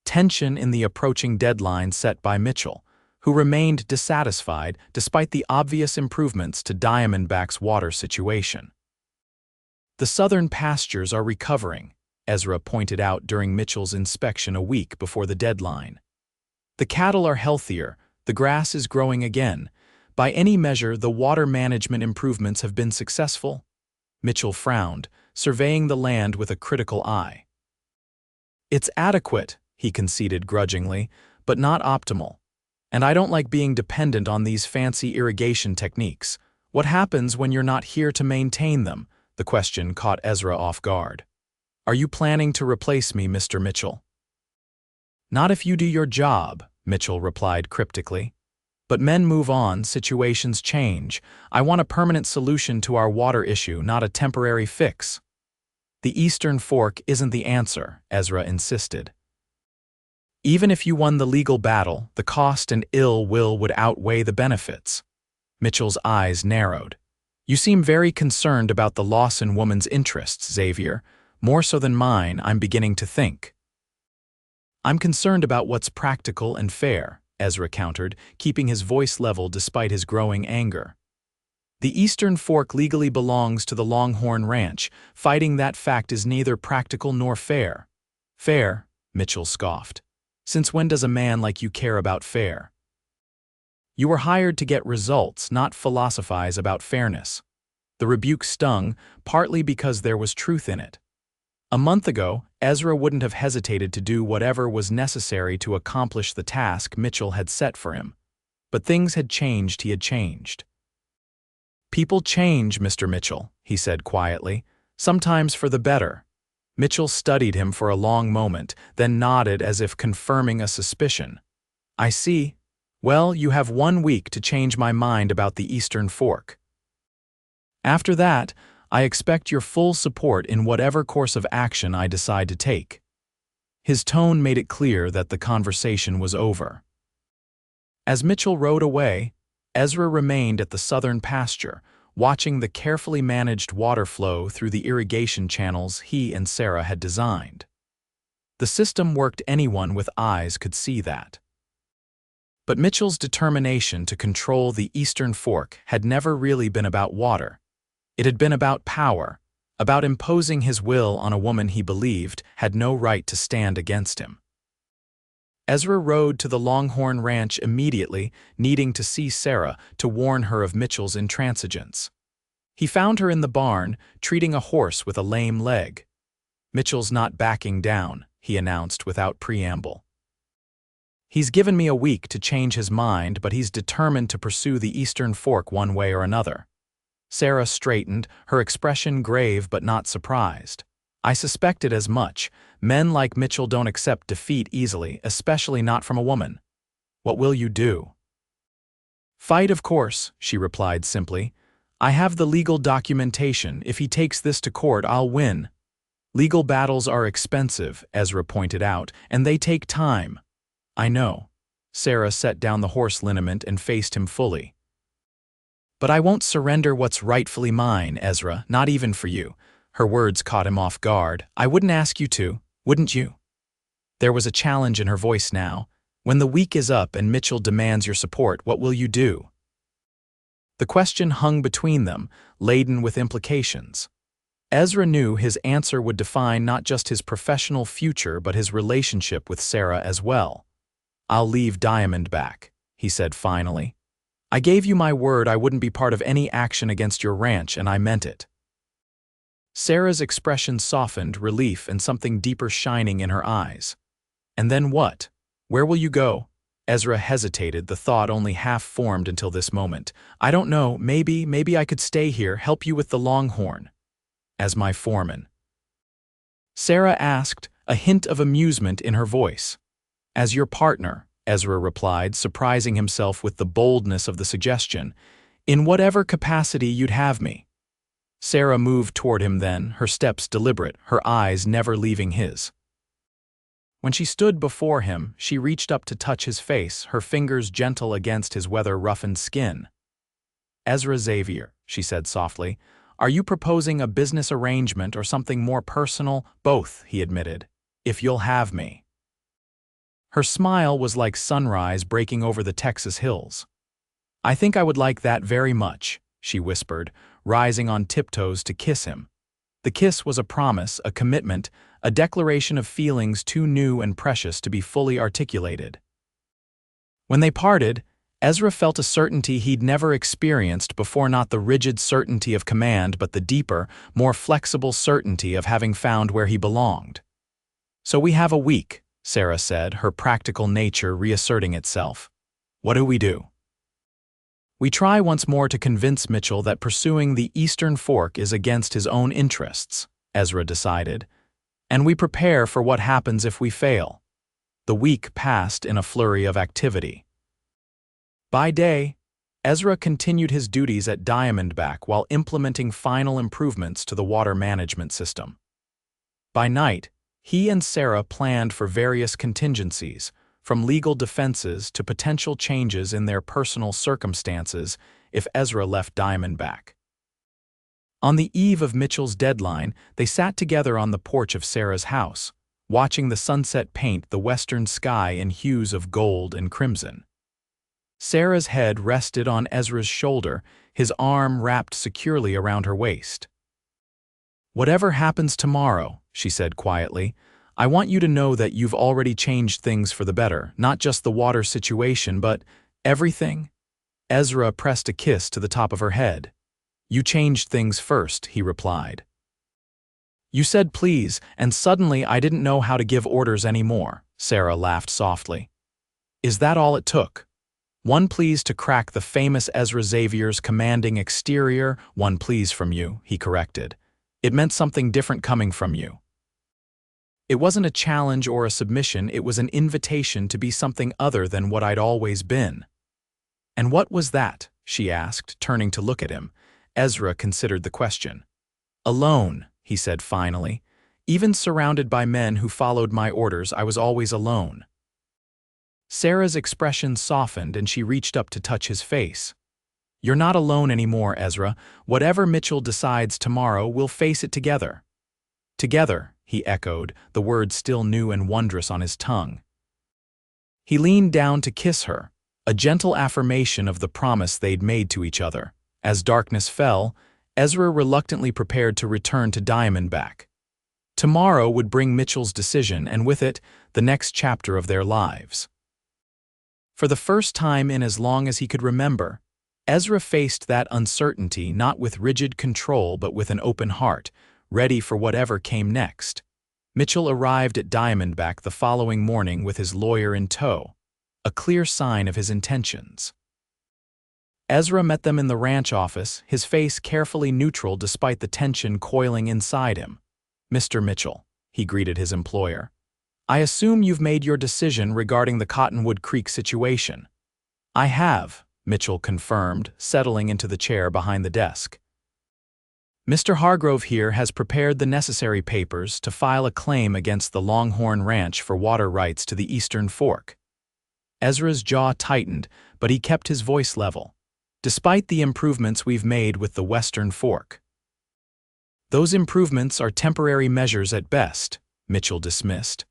Tension in the approaching deadline set by Mitchell, who remained dissatisfied despite the obvious improvements to Diamondback's water situation. "The southern pastures are recovering," Ezra pointed out during Mitchell's inspection a week before the deadline. "The cattle are healthier, the grass is growing again. By any measure, the water management improvements have been successful." Mitchell frowned, surveying the land with a critical eye. "It's adequate," he conceded grudgingly, "but not optimal. And I don't like being dependent on these fancy irrigation techniques. What happens when you're not here to maintain them?" The question caught Ezra off guard. "Are you planning to replace me, Mr. Mitchell?" "Not if you do your job," Mitchell replied cryptically. "But men move on, situations change. I want a permanent solution to our water issue, not a temporary fix." "The Eastern Fork isn't the answer," Ezra insisted. "Even if you won the legal battle, the cost and ill will would outweigh the benefits." Mitchell's eyes narrowed. "You seem very concerned about the Lawson woman's interests, Xavier. More so than mine, I'm beginning to think." "I'm concerned about what's practical and fair," Ezra countered, keeping his voice level despite his growing anger. "The Eastern Fork legally belongs to the Longhorn Ranch. Fighting that fact is neither practical nor fair." "Fair?" Mitchell scoffed. "Since when does a man like you care about fair?" "You were hired to get results, not philosophize about fairness." The rebuke stung, partly because there was truth in it. A month ago, Ezra wouldn't have hesitated to do whatever was necessary to accomplish the task Mitchell had set for him. But things had changed, he had changed. "People change, Mr. Mitchell," he said quietly, "sometimes for the better." Mitchell studied him for a long moment, then nodded as if confirming a suspicion. "I see. Well, you have 1 week to change my mind about the Eastern Fork. After that, I expect your full support in whatever course of action I decide to take." His tone made it clear that the conversation was over. As Mitchell rode away, Ezra remained at the southern pasture, watching the carefully managed water flow through the irrigation channels he and Sarah had designed. The system worked, anyone with eyes could see that. But Mitchell's determination to control the Eastern Fork had never really been about water. It had been about power, about imposing his will on a woman he believed had no right to stand against him. Ezra rode to the Longhorn Ranch immediately, needing to see Sarah to warn her of Mitchell's intransigence. He found her in the barn, treating a horse with a lame leg. "Mitchell's not backing down," he announced without preamble. "He's given me a week to change his mind, but he's determined to pursue the Eastern Fork one way or another." Sarah straightened, her expression grave but not surprised. "I suspected as much. Men like Mitchell don't accept defeat easily, especially not from a woman. What will you do?" "Fight, of course," she replied simply. "I have the legal documentation. If he takes this to court, I'll win." "Legal battles are expensive," Ezra pointed out, "and they take time." "I know." Sarah set down the horse liniment and faced him fully. "But I won't surrender what's rightfully mine, Ezra, not even for you." Her words caught him off guard. "I wouldn't ask you to, wouldn't you?" There was a challenge in her voice now. "When the week is up and Mitchell demands your support, what will you do?" The question hung between them, laden with implications. Ezra knew his answer would define not just his professional future but his relationship with Sarah as well. "I'll leave Diamondback," he said finally. "I gave you my word I wouldn't be part of any action against your ranch, and I meant it." Sarah's expression softened, relief and something deeper shining in her eyes. "And then what? Where will you go?" Ezra hesitated, the thought only half formed until this moment. "I don't know, maybe I could stay here, help you with the Longhorn." "As my foreman?" Sarah asked, a hint of amusement in her voice. "As your partner," Ezra replied, surprising himself with the boldness of the suggestion. "In whatever capacity you'd have me." Sarah moved toward him then, her steps deliberate, her eyes never leaving his. When she stood before him, she reached up to touch his face, her fingers gentle against his weather-roughened skin. "Ezra Xavier," she said softly, "are you proposing a business arrangement or something more personal?" "Both," he admitted, "if you'll have me." Her smile was like sunrise breaking over the Texas hills. "I think I would like that very much," she whispered, rising on tiptoes to kiss him. The kiss was a promise, a commitment, a declaration of feelings too new and precious to be fully articulated. When they parted, Ezra felt a certainty he'd never experienced before, not the rigid certainty of command but the deeper, more flexible certainty of having found where he belonged. "So we have a week," Sarah said, her practical nature reasserting itself. "What do we do?" "We try once more to convince Mitchell that pursuing the Eastern Fork is against his own interests," Ezra decided, "and we prepare for what happens if we fail." The week passed in a flurry of activity. By day, Ezra continued his duties at Diamondback while implementing final improvements to the water management system. By night, he and Sarah planned for various contingencies, from legal defenses to potential changes in their personal circumstances if Ezra left Diamondback. On the eve of Mitchell's deadline, they sat together on the porch of Sarah's house, watching the sunset paint the western sky in hues of gold and crimson. Sarah's head rested on Ezra's shoulder, his arm wrapped securely around her waist. "Whatever happens tomorrow," she said quietly, "I want you to know that you've already changed things for the better, not just the water situation, but everything." Ezra pressed a kiss to the top of her head. "You changed things first," he replied. "You said please, and suddenly I didn't know how to give orders anymore," Sarah laughed softly. "Is that all it took? One please to crack the famous Ezra Xavier's commanding exterior?" "One please from you," he corrected. "It meant something different coming from you." It wasn't a challenge or a submission, it was an invitation to be something other than what I'd always been. "And what was that?" she asked, turning to look at him. Ezra considered the question. "Alone," he said finally. "Even surrounded by men who followed my orders, I was always alone." Sarah's expression softened and she reached up to touch his face. "You're not alone anymore, Ezra. Whatever Mitchell decides tomorrow, we'll face it together." "Together," he echoed, the words still new and wondrous on his tongue. He leaned down to kiss her, a gentle affirmation of the promise they'd made to each other. As darkness fell, Ezra reluctantly prepared to return to Diamondback. Tomorrow would bring Mitchell's decision, and with it, the next chapter of their lives. For the first time in as long as he could remember, Ezra faced that uncertainty not with rigid control but with an open heart, ready for whatever came next. Mitchell arrived at Diamondback the following morning with his lawyer in tow, a clear sign of his intentions. Ezra met them in the ranch office, his face carefully neutral despite the tension coiling inside him. "Mr. Mitchell," he greeted his employer, "I assume you've made your decision regarding the Cottonwood Creek situation." "I have," Mitchell confirmed, settling into the chair behind the desk. "Mr. Hargrove here has prepared the necessary papers to file a claim against the Longhorn Ranch for water rights to the Eastern Fork." Ezra's jaw tightened, but he kept his voice level. "Despite the improvements we've made with the Western Fork." "Those improvements are temporary measures at best," Mitchell dismissed.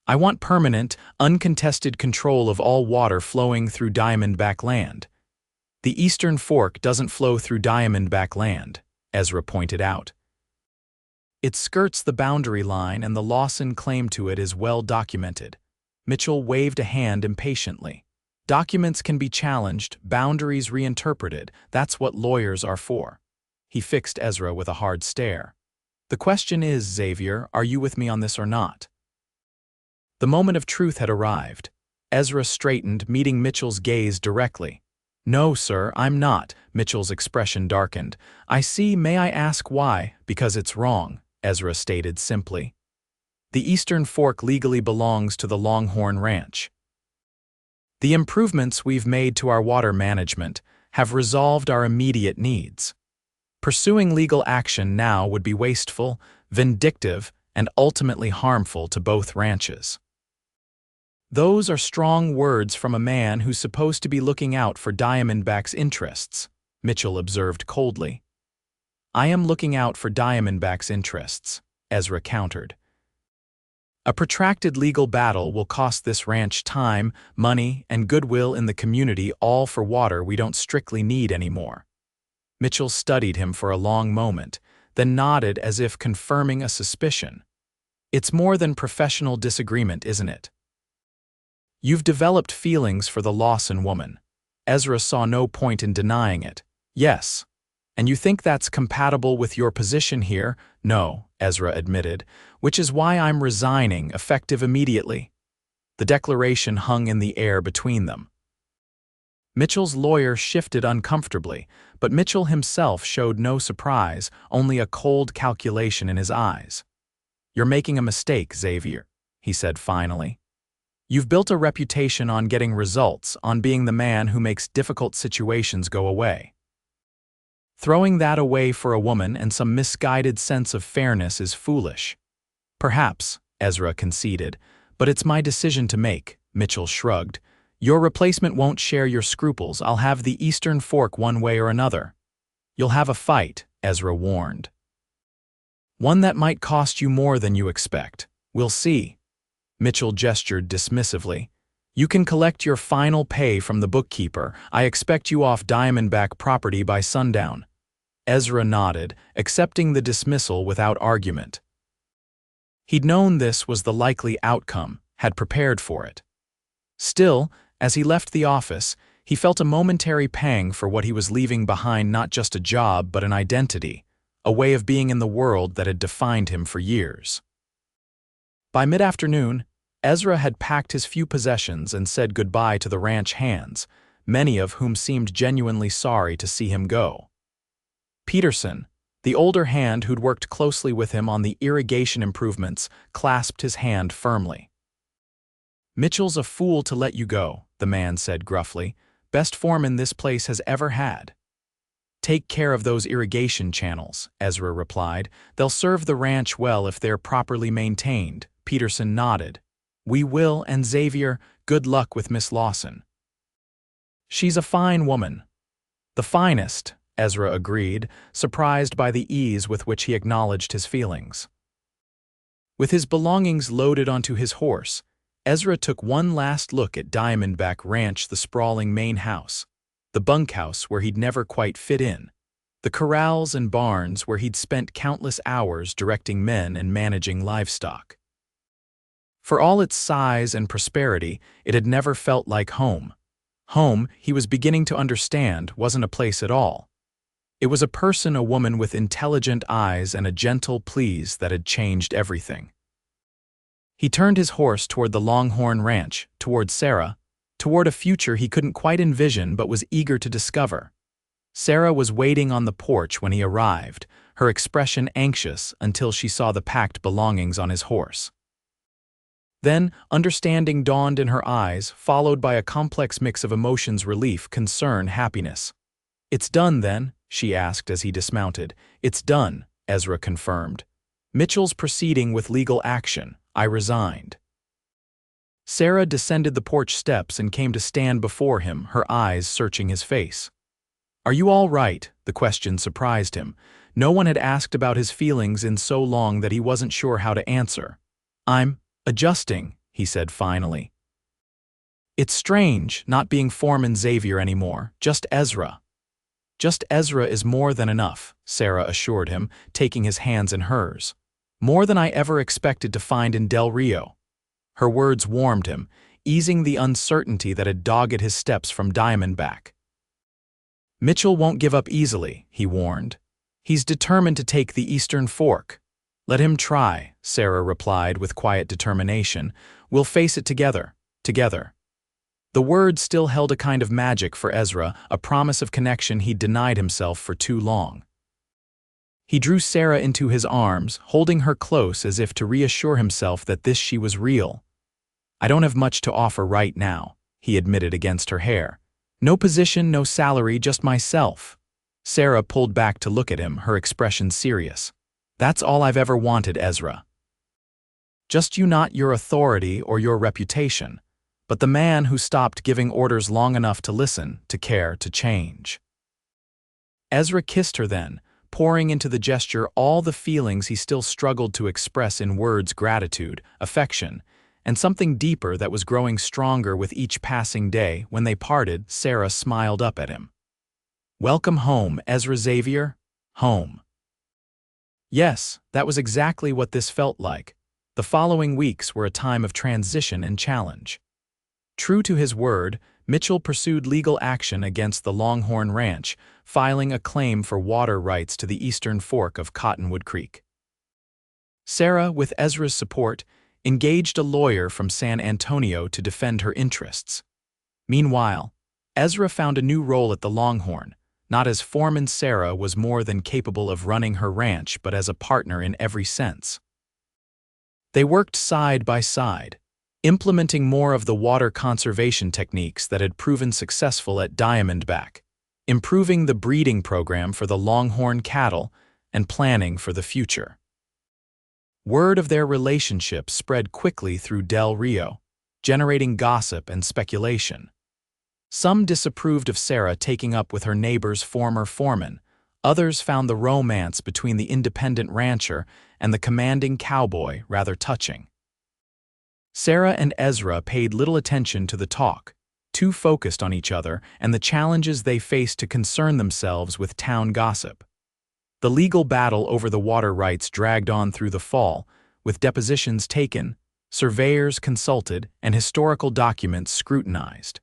"I want permanent, uncontested control of all water flowing through Diamondback land." "The Eastern Fork doesn't flow through Diamondback land," Ezra pointed out. "It skirts the boundary line and the Lawson claim to it is well documented." Mitchell waved a hand impatiently. "Documents can be challenged, boundaries reinterpreted. That's what lawyers are for." He fixed Ezra with a hard stare. "The question is, Xavier, are you with me on this or not?" The moment of truth had arrived. Ezra straightened, meeting Mitchell's gaze directly. "No, sir, I'm not." Mitchell's expression darkened. "I see. May I ask why?" "Because it's wrong," Ezra stated simply. "The Eastern Fork legally belongs to the Longhorn Ranch. The improvements we've made to our water management have resolved our immediate needs. Pursuing legal action now would be wasteful, vindictive, and ultimately harmful to both ranches." "Those are strong words from a man who's supposed to be looking out for Diamondback's interests," Mitchell observed coldly. "I am looking out for Diamondback's interests," Ezra countered. "A protracted legal battle will cost this ranch time, money, and goodwill in the community, all for water we don't strictly need anymore." Mitchell studied him for a long moment, then nodded as if confirming a suspicion. "It's more than professional disagreement, isn't it? You've developed feelings for the Lawson woman." Ezra saw no point in denying it. "Yes. And you think that's compatible with your position here?" "No," Ezra admitted, "which is why I'm resigning, effective immediately." The declaration hung in the air between them. Mitchell's lawyer shifted uncomfortably, but Mitchell himself showed no surprise, only a cold calculation in his eyes. "You're making a mistake, Xavier," he said finally. "You've built a reputation on getting results, on being the man who makes difficult situations go away. Throwing that away for a woman and some misguided sense of fairness is foolish." "Perhaps," Ezra conceded, "but it's my decision to make," Mitchell shrugged. "Your replacement won't share your scruples. I'll have the Eastern Fork one way or another." "You'll have a fight," Ezra warned. "One that might cost you more than you expect. We'll see." Mitchell gestured dismissively. "You can collect your final pay from the bookkeeper. I expect you off Diamondback property by sundown." Ezra nodded, accepting the dismissal without argument. He'd known this was the likely outcome, had prepared for it. Still, as he left the office, he felt a momentary pang for what he was leaving behind, not just a job but an identity, a way of being in the world that had defined him for years. By mid-afternoon, Ezra had packed his few possessions and said goodbye to the ranch hands, many of whom seemed genuinely sorry to see him go. Peterson, the older hand who'd worked closely with him on the irrigation improvements, clasped his hand firmly. "Mitchell's a fool to let you go," the man said gruffly. "Best foreman this place has ever had." "Take care of those irrigation channels," Ezra replied. "They'll serve the ranch well if they're properly maintained." Peterson nodded. "We will, and Xavier, good luck with Miss Lawson." "She's a fine woman." "The finest," Ezra agreed, surprised by the ease with which he acknowledged his feelings. With his belongings loaded onto his horse, Ezra took one last look at Diamondback Ranch, the sprawling main house, the bunkhouse where he'd never quite fit in, the corrals and barns where he'd spent countless hours directing men and managing livestock. For all its size and prosperity, it had never felt like home. Home, he was beginning to understand, wasn't a place at all. It was a woman with intelligent eyes and a gentle please that had changed everything. He turned his horse toward the Longhorn Ranch, toward Sarah, toward a future he couldn't quite envision but was eager to discover. Sarah was waiting on the porch when he arrived, her expression anxious until she saw the packed belongings on his horse. Then, understanding dawned in her eyes, followed by a complex mix of emotions: relief, concern, happiness. "It's done, then?" she asked as he dismounted. "It's done," Ezra confirmed. "Mitchell's proceeding with legal action. I resigned." Sarah descended the porch steps and came to stand before him, her eyes searching his face. "Are you all right?" The question surprised him. No one had asked about his feelings in so long that he wasn't sure how to answer. "I'm adjusting," he said finally. "It's strange, not being foreman Xavier anymore, just Ezra." "Just Ezra is more than enough," Sarah assured him, taking his hands in hers. "More than I ever expected to find in Del Rio." Her words warmed him, easing the uncertainty that had dogged his steps from Diamondback. "Mitchell won't give up easily," he warned. "He's determined to take the Eastern Fork." "Let him try," Sarah replied with quiet determination. "We'll face it together, together." The words still held a kind of magic for Ezra, a promise of connection he'd denied himself for too long. He drew Sarah into his arms, holding her close as if to reassure himself that she was real. "I don't have much to offer right now," he admitted against her hair. "No position, no salary, just myself." Sarah pulled back to look at him, her expression serious. "That's all I've ever wanted, Ezra. Just you, not your authority or your reputation, but the man who stopped giving orders long enough to listen, to care, to change." Ezra kissed her then, pouring into the gesture all the feelings he still struggled to express in words: gratitude, affection, and something deeper that was growing stronger with each passing day. When they parted, Sarah smiled up at him. "Welcome home, Ezra Xavier. Home." Yes, that was exactly what this felt like. The following weeks were a time of transition and challenge. True to his word, Mitchell pursued legal action against the Longhorn Ranch, filing a claim for water rights to the eastern fork of Cottonwood Creek. Sarah, with Ezra's support, engaged a lawyer from San Antonio to defend her interests. Meanwhile, Ezra found a new role at the Longhorn. Not as foreman, Sarah was more than capable of running her ranch, but as a partner in every sense. They worked side by side, implementing more of the water conservation techniques that had proven successful at Diamondback, improving the breeding program for the Longhorn cattle, and planning for the future. Word of their relationship spread quickly through Del Rio, generating gossip and speculation. Some disapproved of Sarah taking up with her neighbor's former foreman. Others found the romance between the independent rancher and the commanding cowboy rather touching. Sarah and Ezra paid little attention to the talk, too focused on each other and the challenges they faced to concern themselves with town gossip. The legal battle over the water rights dragged on through the fall, with depositions taken, surveyors consulted, and historical documents scrutinized.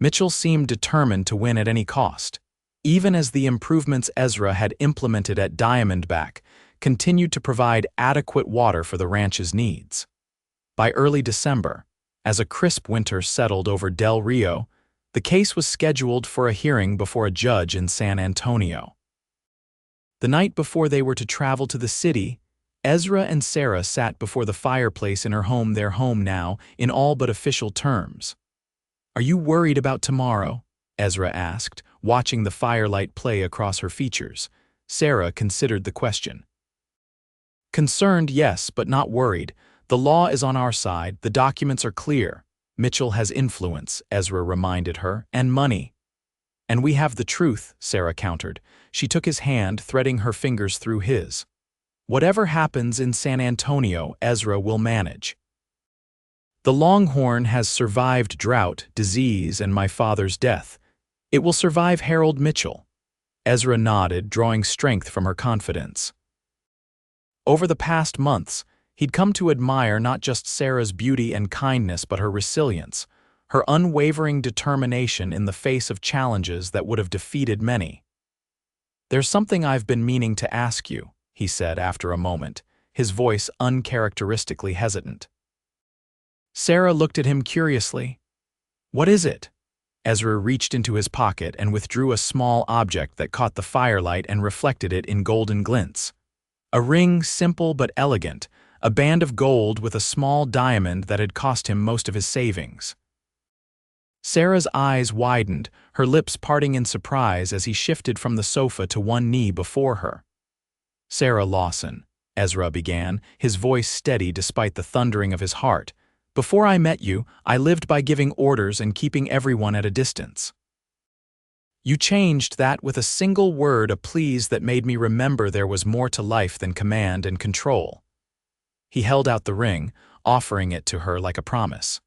Mitchell seemed determined to win at any cost, even as the improvements Ezra had implemented at Diamondback continued to provide adequate water for the ranch's needs. By early December, as a crisp winter settled over Del Rio, the case was scheduled for a hearing before a judge in San Antonio. The night before they were to travel to the city, Ezra and Sarah sat before the fireplace in her home, their home now, in all but official terms. "Are you worried about tomorrow?" Ezra asked, watching the firelight play across her features. Sarah considered the question. "Concerned, yes, but not worried. The law is on our side, the documents are clear. Mitchell has influence," Ezra reminded her, "and money." "And we have the truth," Sarah countered. She took his hand, threading her fingers through his. Whatever happens in San Antonio, Ezra will manage. The Longhorn has survived drought, disease, and my father's death. It will survive Harold Mitchell. Ezra nodded, drawing strength from her confidence. Over the past months, he'd come to admire not just Sarah's beauty and kindness but her resilience, her unwavering determination in the face of challenges that would have defeated many. "There's something I've been meaning to ask you," he said after a moment, his voice uncharacteristically hesitant. Sarah looked at him curiously. "What is it?" Ezra reached into his pocket and withdrew a small object that caught the firelight and reflected it in golden glints. A ring, simple but elegant, a band of gold with a small diamond that had cost him most of his savings. Sarah's eyes widened, her lips parting in surprise as he shifted from the sofa to one knee before her. "Sarah Lawson," Ezra began, his voice steady despite the thundering of his heart. "Before I met you, I lived by giving orders and keeping everyone at a distance. You changed that with a single word, a please that made me remember there was more to life than command and control." He held out the ring, offering it to her like a promise.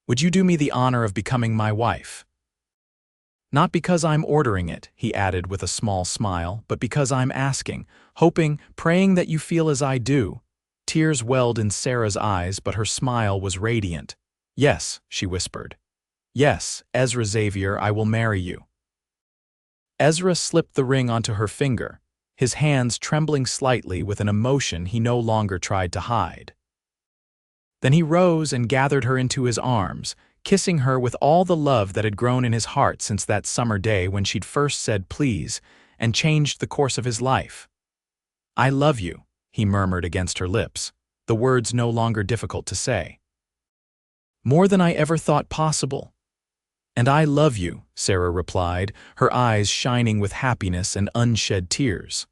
"Would you do me the honor of becoming my wife?" "Not because I'm ordering it," he added with a small smile, "but because I'm asking, hoping, praying that you feel as I do." Tears welled in Sarah's eyes, but her smile was radiant. "Yes," she whispered. "Yes, Ezra Xavier, I will marry you." Ezra slipped the ring onto her finger, his hands trembling slightly with an emotion he no longer tried to hide. Then he rose and gathered her into his arms, kissing her with all the love that had grown in his heart since that summer day when she'd first said please and changed the course of his life. "I love you," he murmured against her lips, the words no longer difficult to say. "More than I ever thought possible." "And I love you," Sarah replied, her eyes shining with happiness and unshed tears.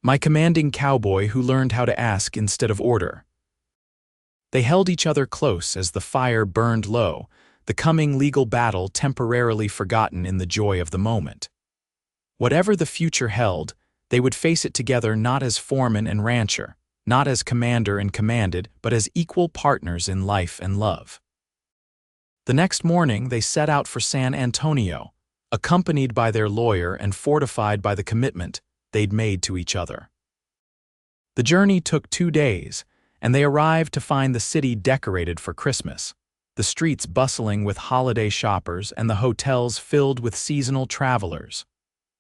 "My commanding cowboy who learned how to ask instead of order." They held each other close as the fire burned low, the coming legal battle temporarily forgotten in the joy of the moment. Whatever the future held, they would face it together, not as foreman and rancher, not as commander and commanded, but as equal partners in life and love. The next morning, they set out for San Antonio, accompanied by their lawyer and fortified by the commitment they'd made to each other. The journey took 2 days, and they arrived to find the city decorated for Christmas, the streets bustling with holiday shoppers and the hotels filled with seasonal travelers.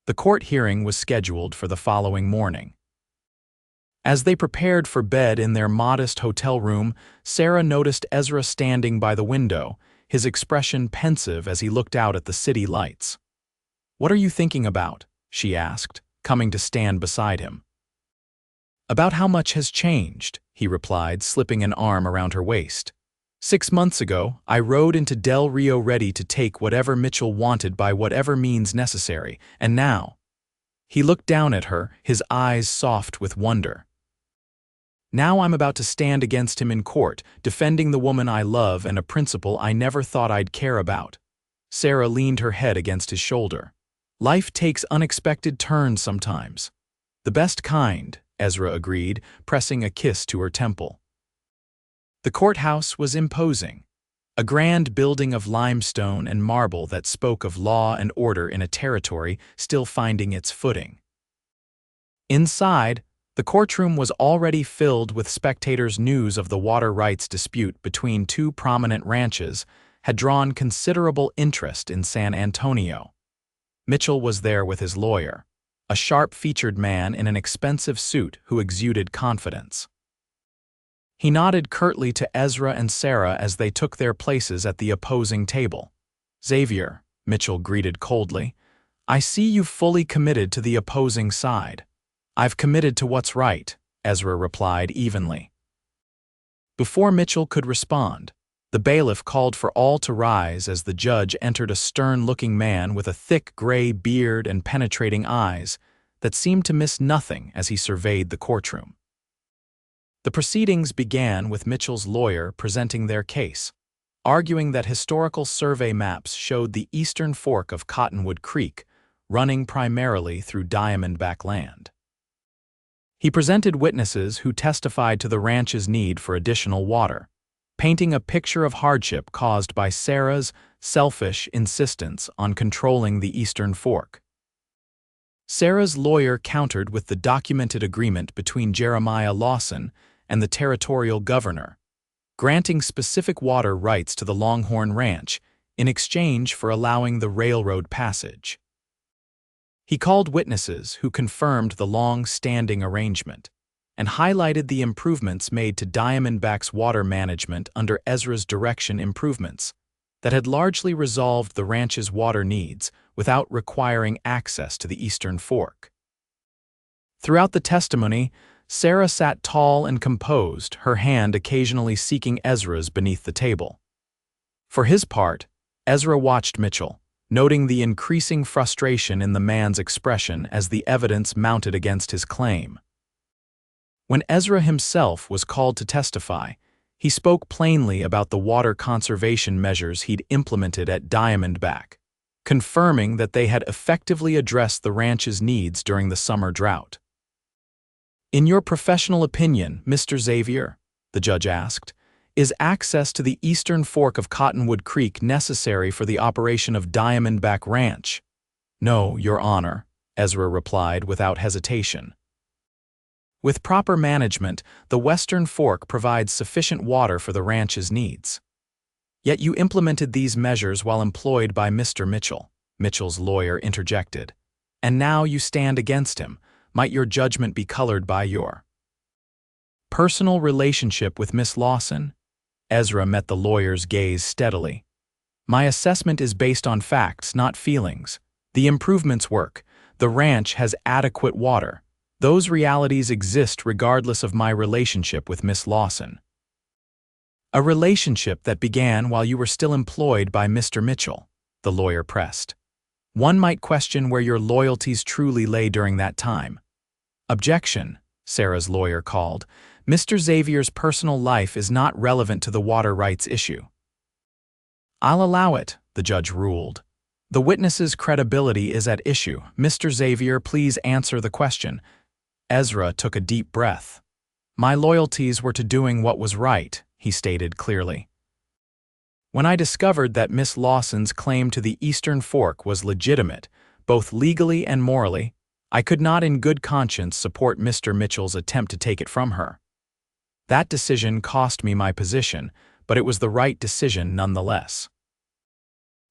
The court hearing was scheduled for the following morning. As they prepared for bed in their modest hotel room, Sarah noticed Ezra standing by the window, his expression pensive as he looked out at the city lights. "What are you thinking about?" she asked, coming to stand beside him. "About how much has changed," he replied, slipping an arm around her waist. 6 months ago, I rode into Del Rio ready to take whatever Mitchell wanted by whatever means necessary, and now—" He looked down at her, his eyes soft with wonder. "Now I'm about to stand against him in court, defending the woman I love and a principle I never thought I'd care about." Sarah leaned her head against his shoulder. "Life takes unexpected turns sometimes." "The best kind," Ezra agreed, pressing a kiss to her temple. The courthouse was imposing, a grand building of limestone and marble that spoke of law and order in a territory still finding its footing. Inside, the courtroom was already filled with spectators. News of the water rights dispute between 2 prominent ranches had drawn considerable interest in San Antonio. Mitchell was there with his lawyer, a sharp-featured man in an expensive suit who exuded confidence. He nodded curtly to Ezra and Sarah as they took their places at the opposing table. "Xavier," Mitchell greeted coldly, "I see you've fully committed to the opposing side." "I've committed to what's right," Ezra replied evenly. Before Mitchell could respond, the bailiff called for all to rise as the judge entered, a stern-looking man with a thick gray beard and penetrating eyes that seemed to miss nothing as he surveyed the courtroom. The proceedings began with Mitchell's lawyer presenting their case, arguing that historical survey maps showed the eastern fork of Cottonwood Creek, running primarily through Diamondback land. He presented witnesses who testified to the ranch's need for additional water, painting a picture of hardship caused by Sarah's selfish insistence on controlling the Eastern Fork. Sarah's lawyer countered with the documented agreement between Jeremiah Lawson and the territorial governor, granting specific water rights to the Longhorn Ranch in exchange for allowing the railroad passage. He called witnesses who confirmed the long-standing arrangement and highlighted the improvements made to Diamondback's water management under Ezra's direction, improvements that had largely resolved the ranch's water needs without requiring access to the Eastern Fork. Throughout the testimony, Sarah sat tall and composed, her hand occasionally seeking Ezra's beneath the table. For his part, Ezra watched Mitchell, noting the increasing frustration in the man's expression as the evidence mounted against his claim. When Ezra himself was called to testify, he spoke plainly about the water conservation measures he'd implemented at Diamondback, confirming that they had effectively addressed the ranch's needs during the summer drought. "In your professional opinion, Mr. Xavier," the judge asked, "is access to the Eastern Fork of Cottonwood Creek necessary for the operation of Diamondback Ranch?" "No, Your Honor," Ezra replied without hesitation. "With proper management, the Western Fork provides sufficient water for the ranch's needs. Yet you implemented these measures while employed by Mr. Mitchell," Mitchell's lawyer interjected. "And now you stand against him. Might your judgment be colored by your personal relationship with Miss Lawson?" Ezra met the lawyer's gaze steadily. "My assessment is based on facts, not feelings. The improvements work. The ranch has adequate water. Those realities exist regardless of my relationship with Miss Lawson." "A relationship that began while you were still employed by Mr. Mitchell," the lawyer pressed. "One might question where your loyalties truly lay during that time." "Objection," Sarah's lawyer called. "Mr. Xavier's personal life is not relevant to the water rights issue." "I'll allow it," the judge ruled. "The witness's credibility is at issue. Mr. Xavier, please answer the question." Ezra took a deep breath. "My loyalties were to doing what was right," he stated clearly. "When I discovered that Miss Lawson's claim to the Eastern Fork was legitimate, both legally and morally, I could not in good conscience support Mr. Mitchell's attempt to take it from her. That decision cost me my position, but it was the right decision nonetheless."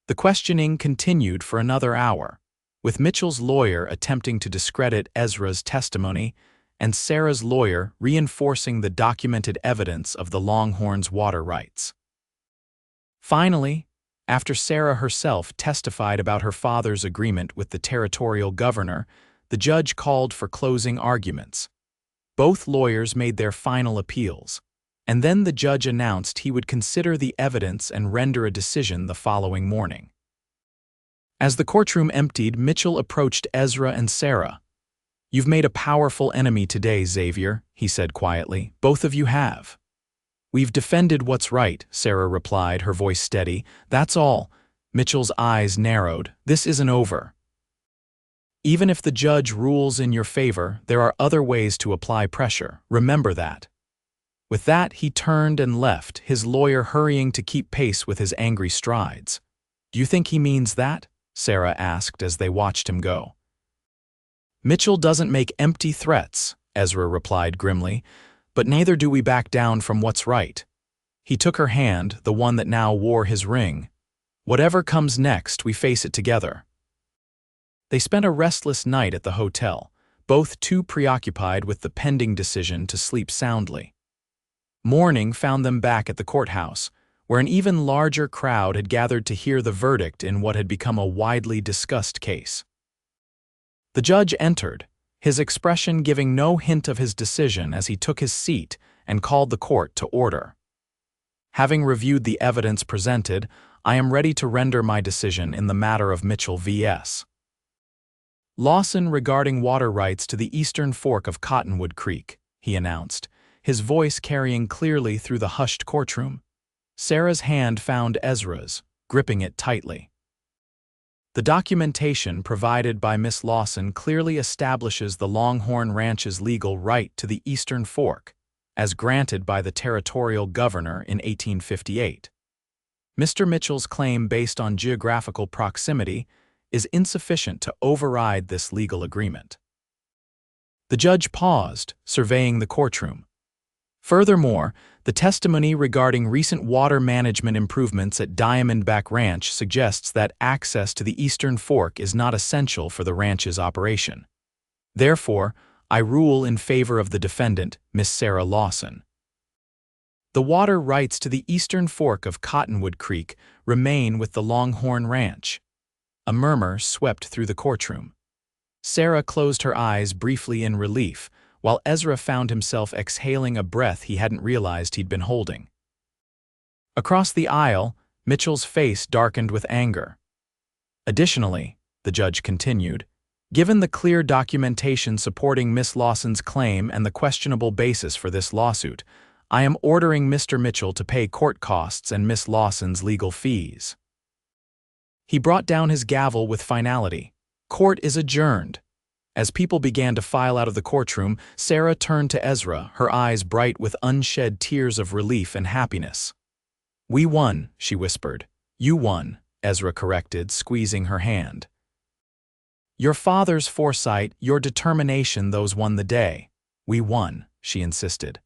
The questioning continued for another hour, with Mitchell's lawyer attempting to discredit Ezra's testimony and Sarah's lawyer reinforcing the documented evidence of the Longhorn's water rights. Finally, after Sarah herself testified about her father's agreement with the territorial governor, the judge called for closing arguments. Both lawyers made their final appeals, and then the judge announced he would consider the evidence and render a decision the following morning. As the courtroom emptied, Mitchell approached Ezra and Sarah. "You've made a powerful enemy today, Xavier," he said quietly. "Both of you have." "We've defended what's right," Sarah replied, her voice steady. "That's all." Mitchell's eyes narrowed. "This isn't over. Even if the judge rules in your favor, there are other ways to apply pressure. Remember that." With that, he turned and left, his lawyer hurrying to keep pace with his angry strides. "Do you think he means that?" Sarah asked as they watched him go. "Mitchell doesn't make empty threats," Ezra replied grimly, "but neither do we back down from what's right." He took her hand, the one that now wore his ring. "Whatever comes next, we face it together." They spent a restless night at the hotel, both too preoccupied with the pending decision to sleep soundly. Morning found them back at the courthouse, where an even larger crowd had gathered to hear the verdict in what had become a widely discussed case. The judge entered, his expression giving no hint of his decision as he took his seat and called the court to order. "Having reviewed the evidence presented, I am ready to render my decision in the matter of Mitchell v.S. Lawson regarding water rights to the Eastern Fork of Cottonwood Creek," he announced, his voice carrying clearly through the hushed courtroom. Sarah's hand found Ezra's, gripping it tightly. The documentation provided by Miss Lawson clearly establishes the Longhorn Ranch's legal right to the Eastern Fork, as granted by the territorial governor in 1858. Mr. Mitchell's claim based on geographical proximity is insufficient to override this legal agreement. The judge paused, surveying the courtroom. Furthermore, the testimony regarding recent water management improvements at Diamondback Ranch suggests that access to the Eastern Fork is not essential for the ranch's operation. Therefore, I rule in favor of the defendant, Miss Sarah Lawson. The water rights to the Eastern Fork of Cottonwood Creek remain with the Longhorn Ranch. A murmur swept through the courtroom. Sarah closed her eyes briefly in relief, while Ezra found himself exhaling a breath he hadn't realized he'd been holding. Across the aisle, Mitchell's face darkened with anger. Additionally, the judge continued, given the clear documentation supporting Miss Lawson's claim and the questionable basis for this lawsuit, I am ordering Mr. Mitchell to pay court costs and Miss Lawson's legal fees. He brought down his gavel with finality. Court is adjourned. As people began to file out of the courtroom, Sarah turned to Ezra, her eyes bright with unshed tears of relief and happiness. "We won," she whispered. "You won," Ezra corrected, squeezing her hand. "Your father's foresight, your determination, those won the day. We won," she insisted.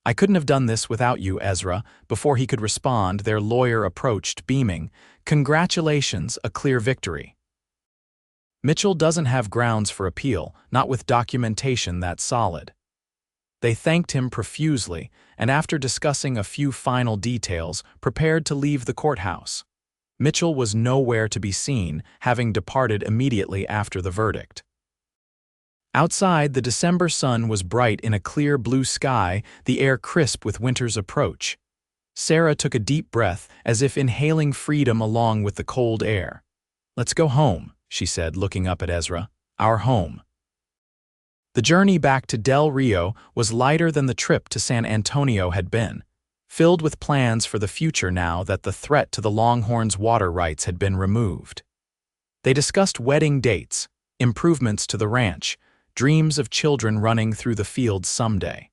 "I couldn't have done this without you, Ezra." Before he could respond, their lawyer approached, beaming. "Congratulations, a clear victory." Mitchell doesn't have grounds for appeal, not with documentation that solid. They thanked him profusely, and after discussing a few final details, prepared to leave the courthouse. Mitchell was nowhere to be seen, having departed immediately after the verdict. Outside, the December sun was bright in a clear blue sky, the air crisp with winter's approach. Sarah took a deep breath, as if inhaling freedom along with the cold air. "Let's go home," she said, looking up at Ezra. "Our home." The journey back to Del Rio was lighter than the trip to San Antonio had been, filled with plans for the future now that the threat to the Longhorns' water rights had been removed. They discussed wedding dates, improvements to the ranch, dreams of children running through the fields someday.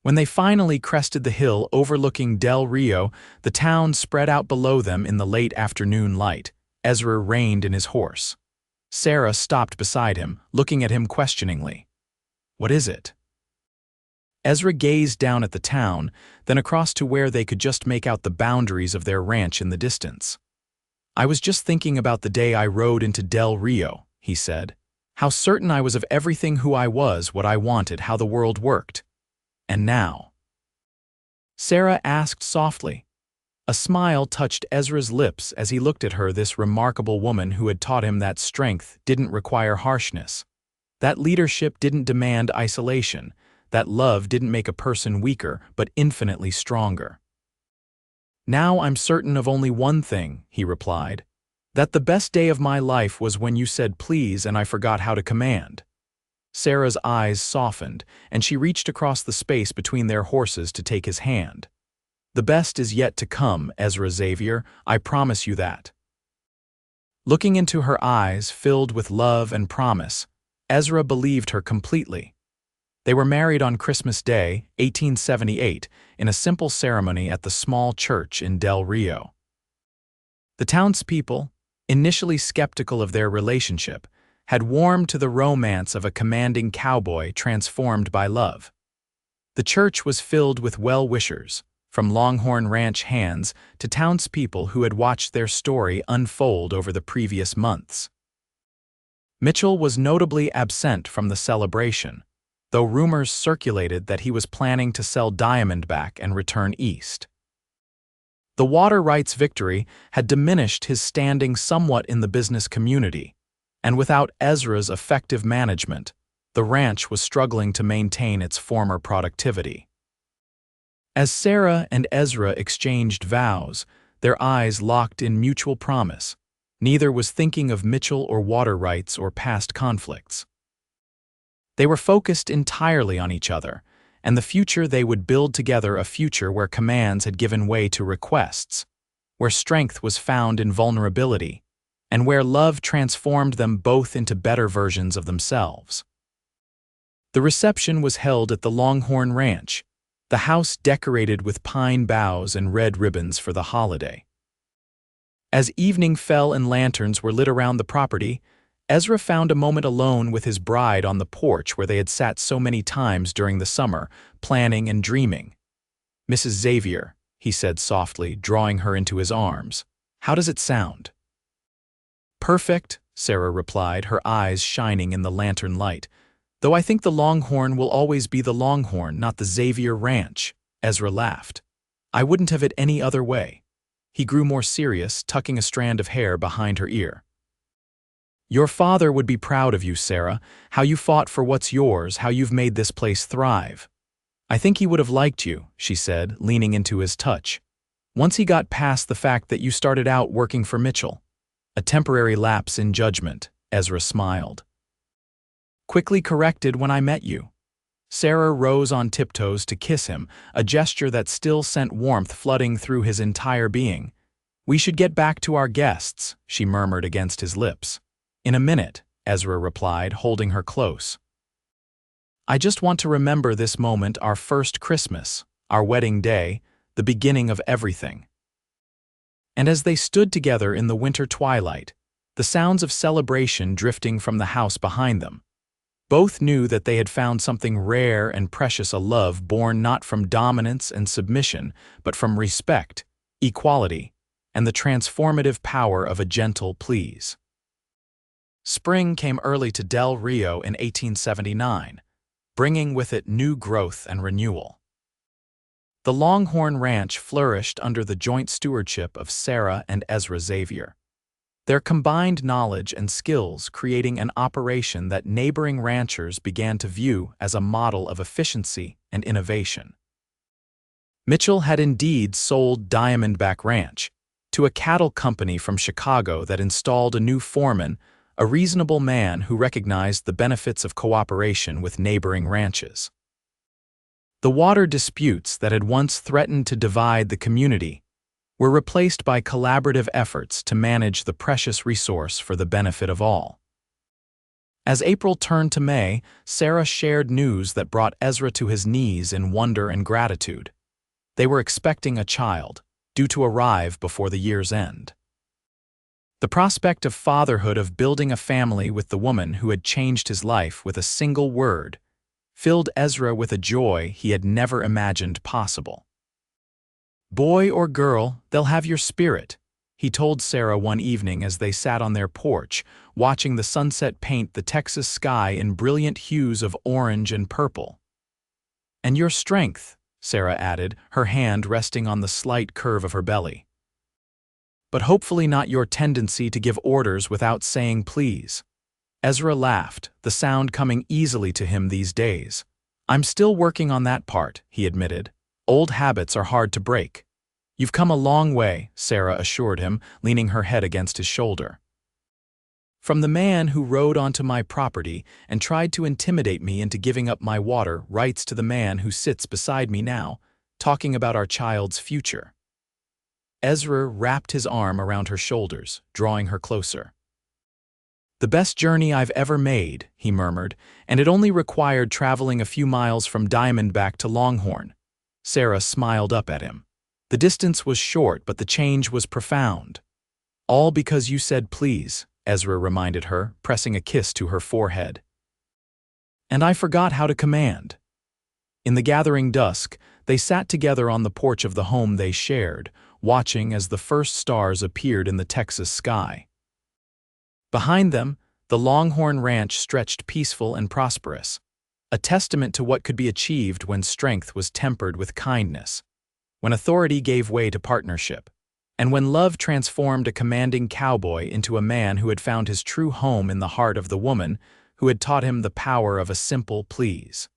When they finally crested the hill overlooking Del Rio, the town spread out below them in the late afternoon light. Ezra reined in his horse. Sarah stopped beside him, looking at him questioningly. "What is it?" Ezra gazed down at the town, then across to where they could just make out the boundaries of their ranch in the distance. "I was just thinking about the day I rode into Del Rio," he said. "How certain I was of everything, who I was, what I wanted, how the world worked. And now?" Sarah asked softly. A smile touched Ezra's lips as he looked at her, this remarkable woman who had taught him that strength didn't require harshness, that leadership didn't demand isolation, that love didn't make a person weaker but infinitely stronger. "Now I'm certain of only one thing," he replied, "that the best day of my life was when you said please and I forgot how to command." Sarah's eyes softened, and she reached across the space between their horses to take his hand. "The best is yet to come, Ezra Xavier, I promise you that." Looking into her eyes filled with love and promise, Ezra believed her completely. They were married on Christmas Day, 1878, in a simple ceremony at the small church in Del Rio. The townspeople, initially skeptical of their relationship, had warmed to the romance of a commanding cowboy transformed by love. The church was filled with well-wishers, from Longhorn Ranch hands to townspeople who had watched their story unfold over the previous months. Mitchell was notably absent from the celebration, though rumors circulated that he was planning to sell Diamondback and return east. The water rights victory had diminished his standing somewhat in the business community, and without Ezra's effective management, the ranch was struggling to maintain its former productivity. As Sarah and Ezra exchanged vows, their eyes locked in mutual promise. Neither was thinking of Mitchell or water rights or past conflicts. They were focused entirely on each other, and the future they would build together, a future where commands had given way to requests, where strength was found in vulnerability, and where love transformed them both into better versions of themselves. The reception was held at the Longhorn Ranch, the house decorated with pine boughs and red ribbons for the holiday. As evening fell and lanterns were lit around the property, Ezra found a moment alone with his bride on the porch where they had sat so many times during the summer, planning and dreaming. "Mrs. Xavier," he said softly, drawing her into his arms, "how does it sound?" "Perfect," Sarah replied, her eyes shining in the lantern light. "Though I think the Longhorn will always be the Longhorn, not the Xavier Ranch," Ezra laughed. "I wouldn't have it any other way." He grew more serious, tucking a strand of hair behind her ear. "Your father would be proud of you, Sarah, how you fought for what's yours, how you've made this place thrive. I think he would have liked you," she said, leaning into his touch, "once he got past the fact that you started out working for Mitchell." "A temporary lapse in judgment," Ezra smiled. "Quickly corrected when I met you." Sarah rose on tiptoes to kiss him, a gesture that still sent warmth flooding through his entire being. "We should get back to our guests," she murmured against his lips. "In a minute," Ezra replied, holding her close. "I just want to remember this moment, our first Christmas, our wedding day, the beginning of everything." And as they stood together in the winter twilight, the sounds of celebration drifting from the house behind them, both knew that they had found something rare and precious, a love born not from dominance and submission, but from respect, equality, and the transformative power of a gentle please. Spring came early to Del Rio in 1879, bringing with it new growth and renewal. The Longhorn Ranch flourished under the joint stewardship of Sarah and Ezra Xavier, their combined knowledge and skills creating an operation that neighboring ranchers began to view as a model of efficiency and innovation. Mitchell had indeed sold Diamondback Ranch to a cattle company from Chicago that installed a new foreman, a reasonable man who recognized the benefits of cooperation with neighboring ranches. The water disputes that had once threatened to divide the community were replaced by collaborative efforts to manage the precious resource for the benefit of all. As April turned to May, Sarah shared news that brought Ezra to his knees in wonder and gratitude. They were expecting a child, due to arrive before the year's end. The prospect of fatherhood, of building a family with the woman who had changed his life with a single word, filled Ezra with a joy he had never imagined possible. "Boy or girl, they'll have your spirit," he told Sarah one evening as they sat on their porch, watching the sunset paint the Texas sky in brilliant hues of orange and purple. "And your strength," Sarah added, her hand resting on the slight curve of her belly. "But hopefully not your tendency to give orders without saying please." Ezra laughed, the sound coming easily to him these days. "I'm still working on that part," he admitted. "Old habits are hard to break." "You've come a long way," Sarah assured him, leaning her head against his shoulder. "From the man who rode onto my property and tried to intimidate me into giving up my water rights to the man who sits beside me now, talking about our child's future." Ezra wrapped his arm around her shoulders, drawing her closer. "The best journey I've ever made," he murmured, "and it only required traveling a few miles from Diamondback to Longhorn." Sarah smiled up at him. "The distance was short, but the change was profound." "All because you said please," Ezra reminded her, pressing a kiss to her forehead. "And I forgot how to command." In the gathering dusk, they sat together on the porch of the home they shared, watching as the first stars appeared in the Texas sky. Behind them, the Longhorn Ranch stretched peaceful and prosperous, a testament to what could be achieved when strength was tempered with kindness, when authority gave way to partnership, and when love transformed a commanding cowboy into a man who had found his true home in the heart of the woman who had taught him the power of a simple please.